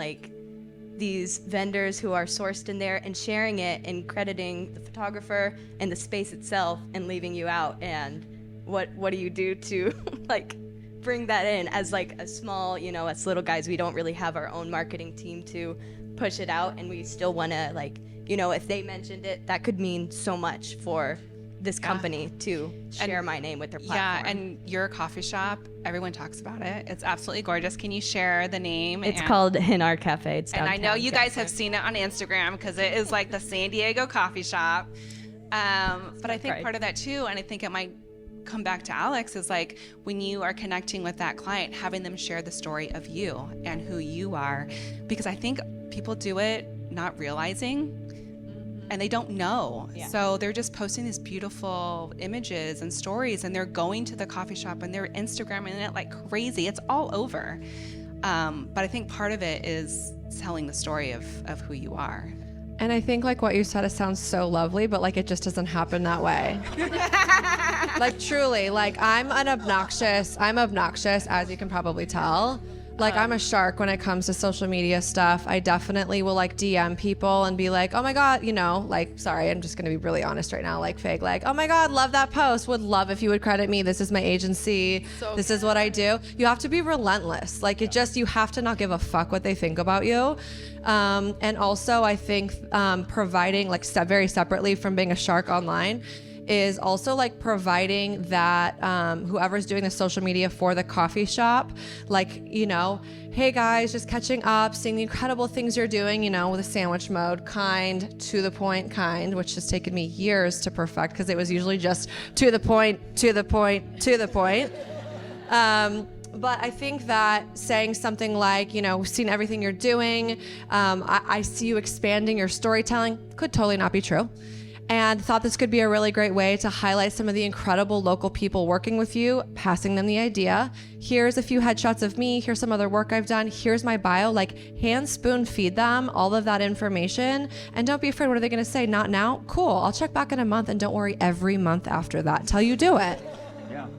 these vendors who are sourced in there and sharing it and crediting the photographer and the space itself and leaving you out? And what do you do to bring that in as a small, as little guys, we don't really have our own marketing team to push it out, and we still want to if they mentioned it, that could mean so much for this company to share my name with their platform. Yeah, and your coffee shop, everyone talks about it. It's absolutely gorgeous. Can you share the name? It's called In Our Cafe. It's downtown. And I know you guys have seen it on Instagram because it is like the San Diego coffee shop. But I think part of that too, and I think it might come back to Alex, is when you are connecting with that client, having them share the story of you and who you are. Because I think people do it not realizing, and they don't know. Yeah. So they're just posting these beautiful images and stories, and they're going to the coffee shop and they're Instagramming it like crazy. It's all over. But I think part of it is telling the story of who you are. And I think what you said, it sounds so lovely, but it just doesn't happen that way. Truly, I'm obnoxious, as you can probably tell. I'm a shark when it comes to social media stuff. I definitely will DM people and be like, oh my God, sorry, I'm just gonna be really honest right now, fake, oh my God, love that post. Would love if you would credit me. This is my agency. This is what I do. You have to be relentless. You have to not give a fuck what they think about you. And also I think providing very separately from being a shark online is also providing that whoever's doing the social media for the coffee shop, hey guys, just catching up, seeing the incredible things you're doing, with a sandwich mode, kind, to the point, kind, which has taken me years to perfect because it was usually just to the point, to the point, to the point. But I think that saying something like, you know, we've seen everything you're doing, I see you expanding your storytelling, could totally not be true. And thought this could be a really great way to highlight some of the incredible local people working with you, passing them the idea. Here's a few headshots of me. Here's some other work I've done. Here's my bio. Like, hand spoon feed them all of that information. And don't be afraid. What are they going to say? Not now? Cool. I'll check back in a month. And don't worry, every month after that till you do it.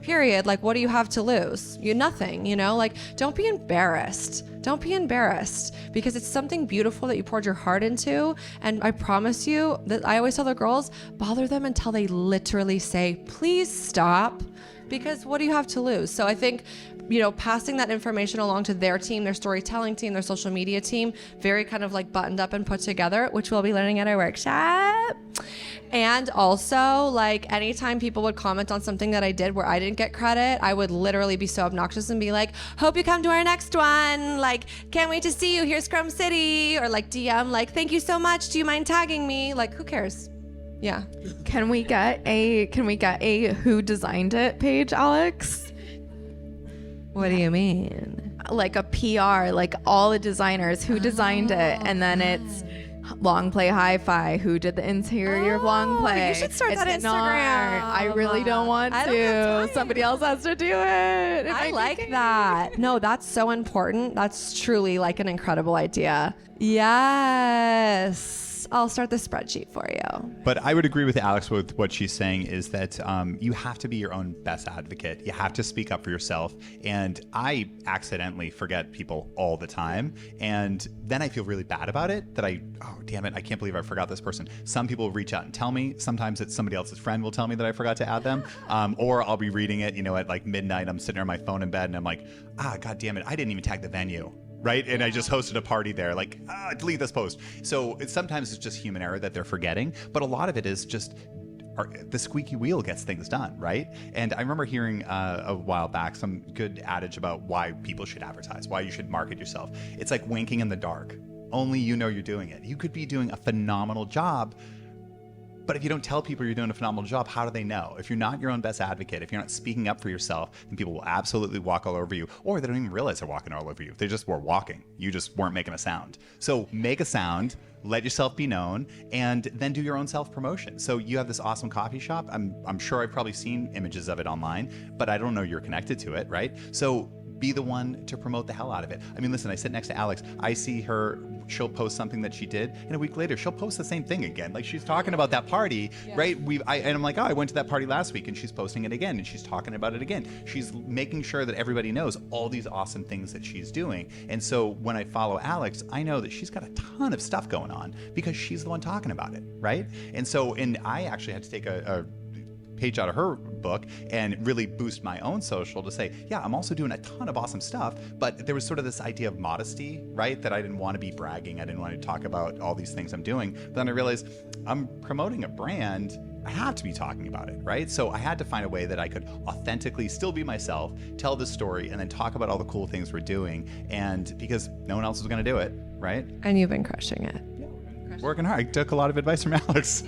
Period. Like, what do you have to lose? Nothing, you know? Like, don't be embarrassed. Don't be embarrassed, because it's something beautiful that you poured your heart into. And I promise you that I always tell the girls, bother them until they literally say, please stop, because what do you have to lose? So I think, you know, passing that information along to their team, their storytelling team, their social media team, very kind of like buttoned up and put together, which we'll be learning at our workshop. And also, like, anytime people would comment on something that I did where I didn't get credit, I would literally be so obnoxious and be like, hope you come to our next one. Like, can't wait to see you. Here's Chrome City. Or like DM, like, thank you so much. Do you mind tagging me? Like, who cares? Yeah. Can we get a who designed it page, Alex? What do you mean? Like a PR, like all the designers who designed it, and then it's Long Play Hi-Fi who did the interior of Long Play. You should start It's that an Instagram. art. I really don't want I don't have to. time. Somebody else has to do it. I like that. No, that's so important. That's truly like an incredible idea. Yes. I'll start the spreadsheet for you. But I would agree with Alex with what she's saying is that you have to be your own best advocate. You have to speak up for yourself. And I accidentally forget people all the time. And then I feel really bad about it that oh, damn it, I can't believe I forgot this person. Some people reach out and tell me. Sometimes it's somebody else's friend will tell me that I forgot to add them. Or I'll be reading it, you know, at like midnight. I'm sitting on my phone in bed and I'm like, God damn it, I didn't even tag the venue. Right? And I just hosted a party there, like, delete this post. So sometimes it's just human error that they're forgetting, but a lot of it is just the squeaky wheel gets things done, right? And I remember hearing a while back some good adage about why people should advertise, why you should market yourself. It's like winking in the dark. Only you know you're doing it. You could be doing a phenomenal job, but if you don't tell people you're doing a phenomenal job, how do they know? If you're not your own best advocate, if you're not speaking up for yourself, then people will absolutely walk all over you, or they don't even realize they're walking all over you. They just were walking. You just weren't making a sound. So make a sound, let yourself be known, and then do your own self-promotion. So you have this awesome coffee shop. I'm sure I've probably seen images of it online, but I don't know you're connected to it, right? So be the one to promote the hell out of it. I mean, listen, I sit next to Alex. I see her, she'll post something that she did, and a week later, she'll post the same thing again. Like, she's talking about that party, right? And I'm like, I went to that party last week, and she's posting it again, and she's talking about it again. She's making sure that everybody knows all these awesome things that she's doing. And so when I follow Alex, I know that she's got a ton of stuff going on because she's the one talking about it, right? And so, and I actually had to take a page out of her book and really boost my own social to say, yeah, I'm also doing a ton of awesome stuff, but there was sort of this idea of modesty, right? That I didn't want to be bragging. I didn't want to talk about all these things I'm doing. But then I realized I'm promoting a brand. I have to be talking about it, right? So I had to find a way that I could authentically still be myself, tell the story, and then talk about all the cool things we're doing. And because no one else was going to do it, right? And you've been crushing it. Yeah, working hard. I took a lot of advice from Alex.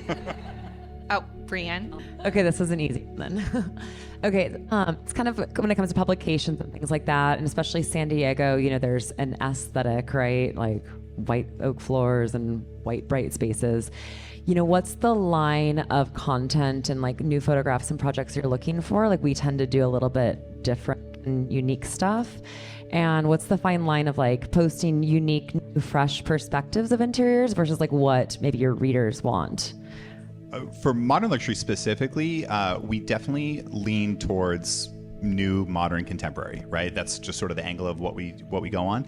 Oh, Brienne. Okay, this was an easy one then. Okay, it's kind of when it comes to publications and things like that, and especially San Diego, you know, there's an aesthetic, right? Like white oak floors and white bright spaces. You know, what's the line of content and like new photographs and projects you're looking for? Like, we tend to do a little bit different and unique stuff. And what's the fine line of like posting unique, new, fresh perspectives of interiors versus like what maybe your readers want? For modern luxury specifically, we definitely lean towards new, modern, contemporary, right? That's just sort of the angle of what we go on.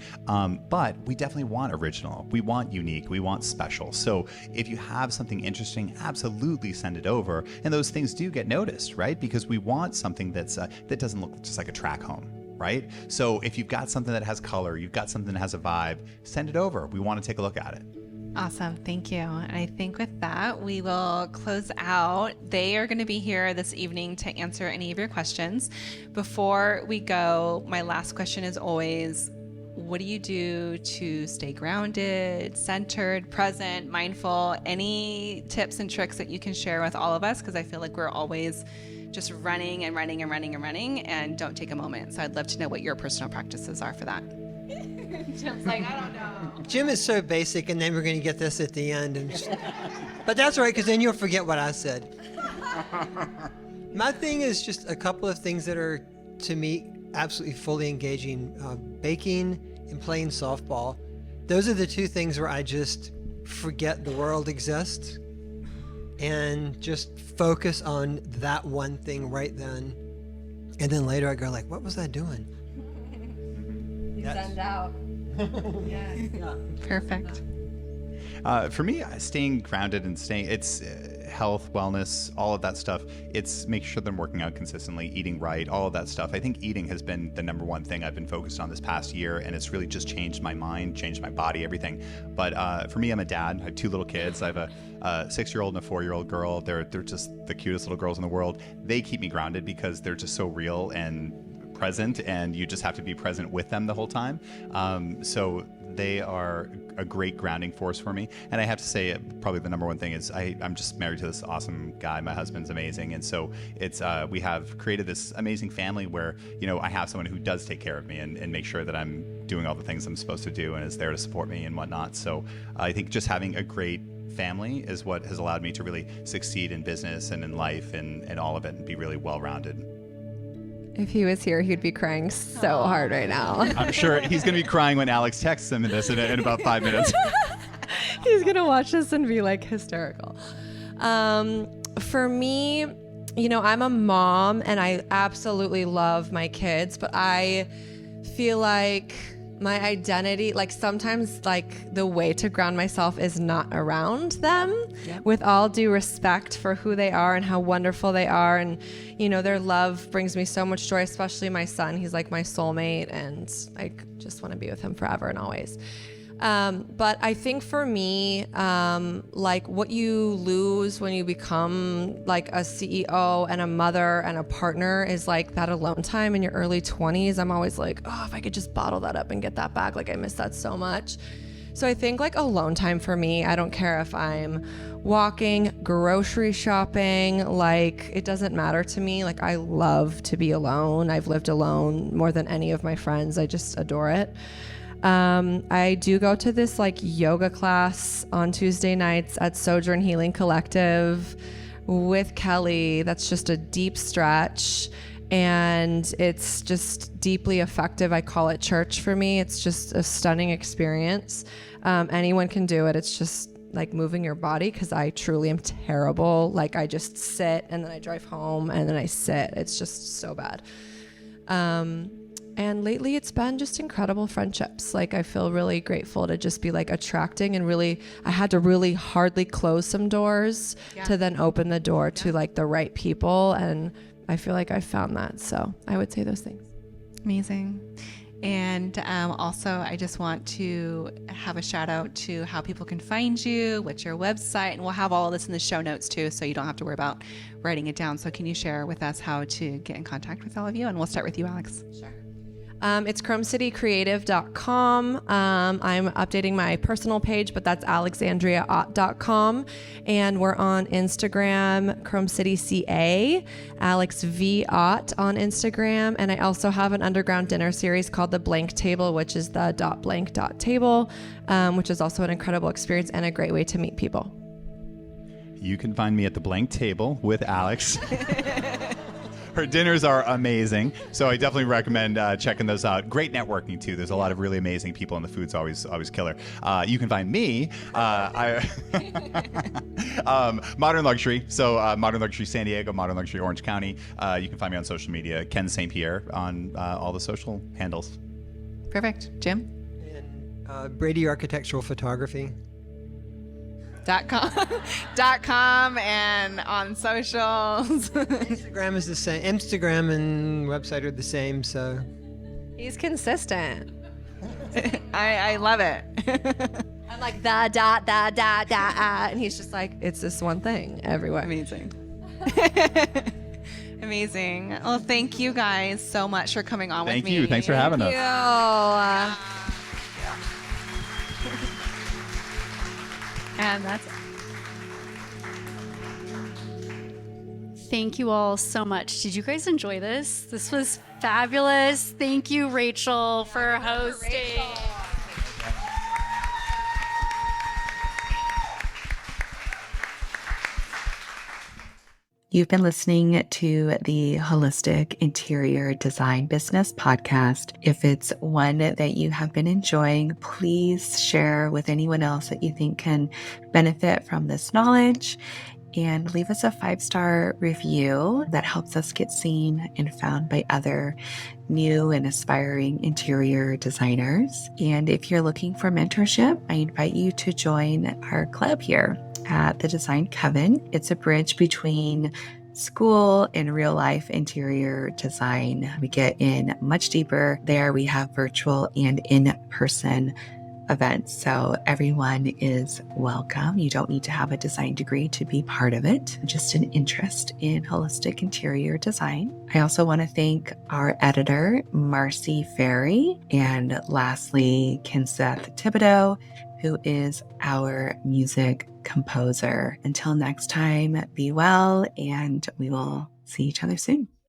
But we definitely want original. We want unique. We want special. So if you have something interesting, absolutely send it over. And those things do get noticed, right? Because we want something that's that doesn't look just like a track home, right? So if you've got something that has color, you've got something that has a vibe, send it over. We want to take a look at it. Awesome. Thank you. And I think with that, we will close out. They are going to be here this evening to answer any of your questions. Before we go, my last question is always, what do you do to stay grounded, centered, present, mindful? Any tips and tricks that you can share with all of us? Because I feel like we're always just running and don't take a moment. So I'd love to know what your personal practices are for that. Jim's like, I don't know. Jim is so basic, and then we're going to get this at the end. But that's all right, because then you'll forget what I said. My thing is just a couple of things that are, to me, absolutely fully engaging. Baking and playing softball. Those are the two things where I just forget the world exists and just focus on that one thing right then. And then later I go like, what was I doing? Send out. Yeah. Perfect. For me, staying grounded and it's health, wellness, all of that stuff. It's making sure that I'm working out consistently, eating right, all of that stuff. I think eating has been the number one thing I've been focused on this past year, and it's really just changed my mind, changed my body, everything. But for me, I'm a dad. I have 2 little kids. I have a 6-year-old and a 4-year-old girl. They're just the cutest little girls in the world. They keep me grounded because they're just so real and present, and you just have to be present with them the whole time. So they are a great grounding force for me. And I have to say, probably the number one thing is I'm just married to this awesome guy. My husband's amazing. And so it's we have created this amazing family where, I have someone who does take care of me and make sure that I'm doing all the things I'm supposed to do and is there to support me and whatnot. So I think just having a great family is what has allowed me to really succeed in business and in life and all of it, and be really well-rounded. If he was here, he'd be crying so hard right now. I'm sure he's going to be crying when Alex texts him this in about 5 minutes. He's going to watch this and be like hysterical. For me, I'm a mom and I absolutely love my kids, but I feel like my identity, sometimes the way to ground myself is not around them. Yep. With all due respect for who they are and how wonderful they are. And, their love brings me so much joy, especially my son. He's like my soulmate and I just want to be with him forever and always. But I think for me, what you lose when you become a CEO and a mother and a partner is that alone time in your early 20s. I'm always like, if I could just bottle that up and get that back. I miss that so much. So I think alone time for me, I don't care if I'm walking, grocery shopping, it doesn't matter to me. I love to be alone. I've lived alone more than any of my friends. I just adore it. I do go to this yoga class on Tuesday nights at Sojourn Healing Collective with Kelly. That's just a deep stretch and it's just deeply effective. I call it church for me. It's just a stunning experience. Anyone can do it. It's just moving your body, because I truly am terrible. I just sit and then I drive home and then I sit. It's just so bad. And lately it's been just incredible friendships. I feel really grateful to just be attracting and really, I had to really hardly close some doors to then open the door to the right people. And I feel like I found that. So I would say those things. Amazing. And also, I just want to have a shout out to how people can find you, what's your website, and we'll have all of this in the show notes too, so you don't have to worry about writing it down. So can you share with us how to get in contact with all of you? And we'll start with you, Alex. Sure. It's ChromeCityCreative.com. I'm updating my personal page, but that's AlexandriaOtt.com. And we're on Instagram, ChromeCityCA, Alex V. Ott on Instagram. And I also have an underground dinner series called The Blank Table, which is the .blank.table, which is also an incredible experience and a great way to meet people. You can find me at The Blank Table with Alex. Her dinners are amazing, so I definitely recommend checking those out. Great networking too. There's a lot of really amazing people, and the food's always killer. You can find me, Modern Luxury. So Modern Luxury San Diego, Modern Luxury Orange County. You can find me on social media. Ken St. Pierre on all the social handles. Perfect. Jim? And Brady Architectural Photography. .com and on socials. Instagram is the same. Instagram and website are the same, so. He's consistent. I love it. I'm like, and he's just like, it's this one thing everywhere. Amazing. Amazing. Well, thank you guys so much for coming on with me. Thank you. Thanks for having us. Thank you. And that's Thank you all so much. Did you guys enjoy this? This was fabulous. Thank you, Rachel, for hosting. You've been listening to the Holistic Interior Design Business Podcast. If it's one that you have been enjoying, please share with anyone else that you think can benefit from this knowledge, and leave us a 5-star review. That helps us get seen and found by other new and aspiring interior designers. And if you're looking for mentorship, I invite you to join our club here at the Design Coven. It's a bridge between school and real life interior design. We get in much deeper there. We have virtual and in-person events, so everyone is welcome. You don't need to have a design degree to be part of it, just an interest in holistic interior design. I also want to thank our editor, Marcy Ferry, and lastly, Kinseth Thibodeau, who is our music composer. Until next time, be well, and we will see each other soon.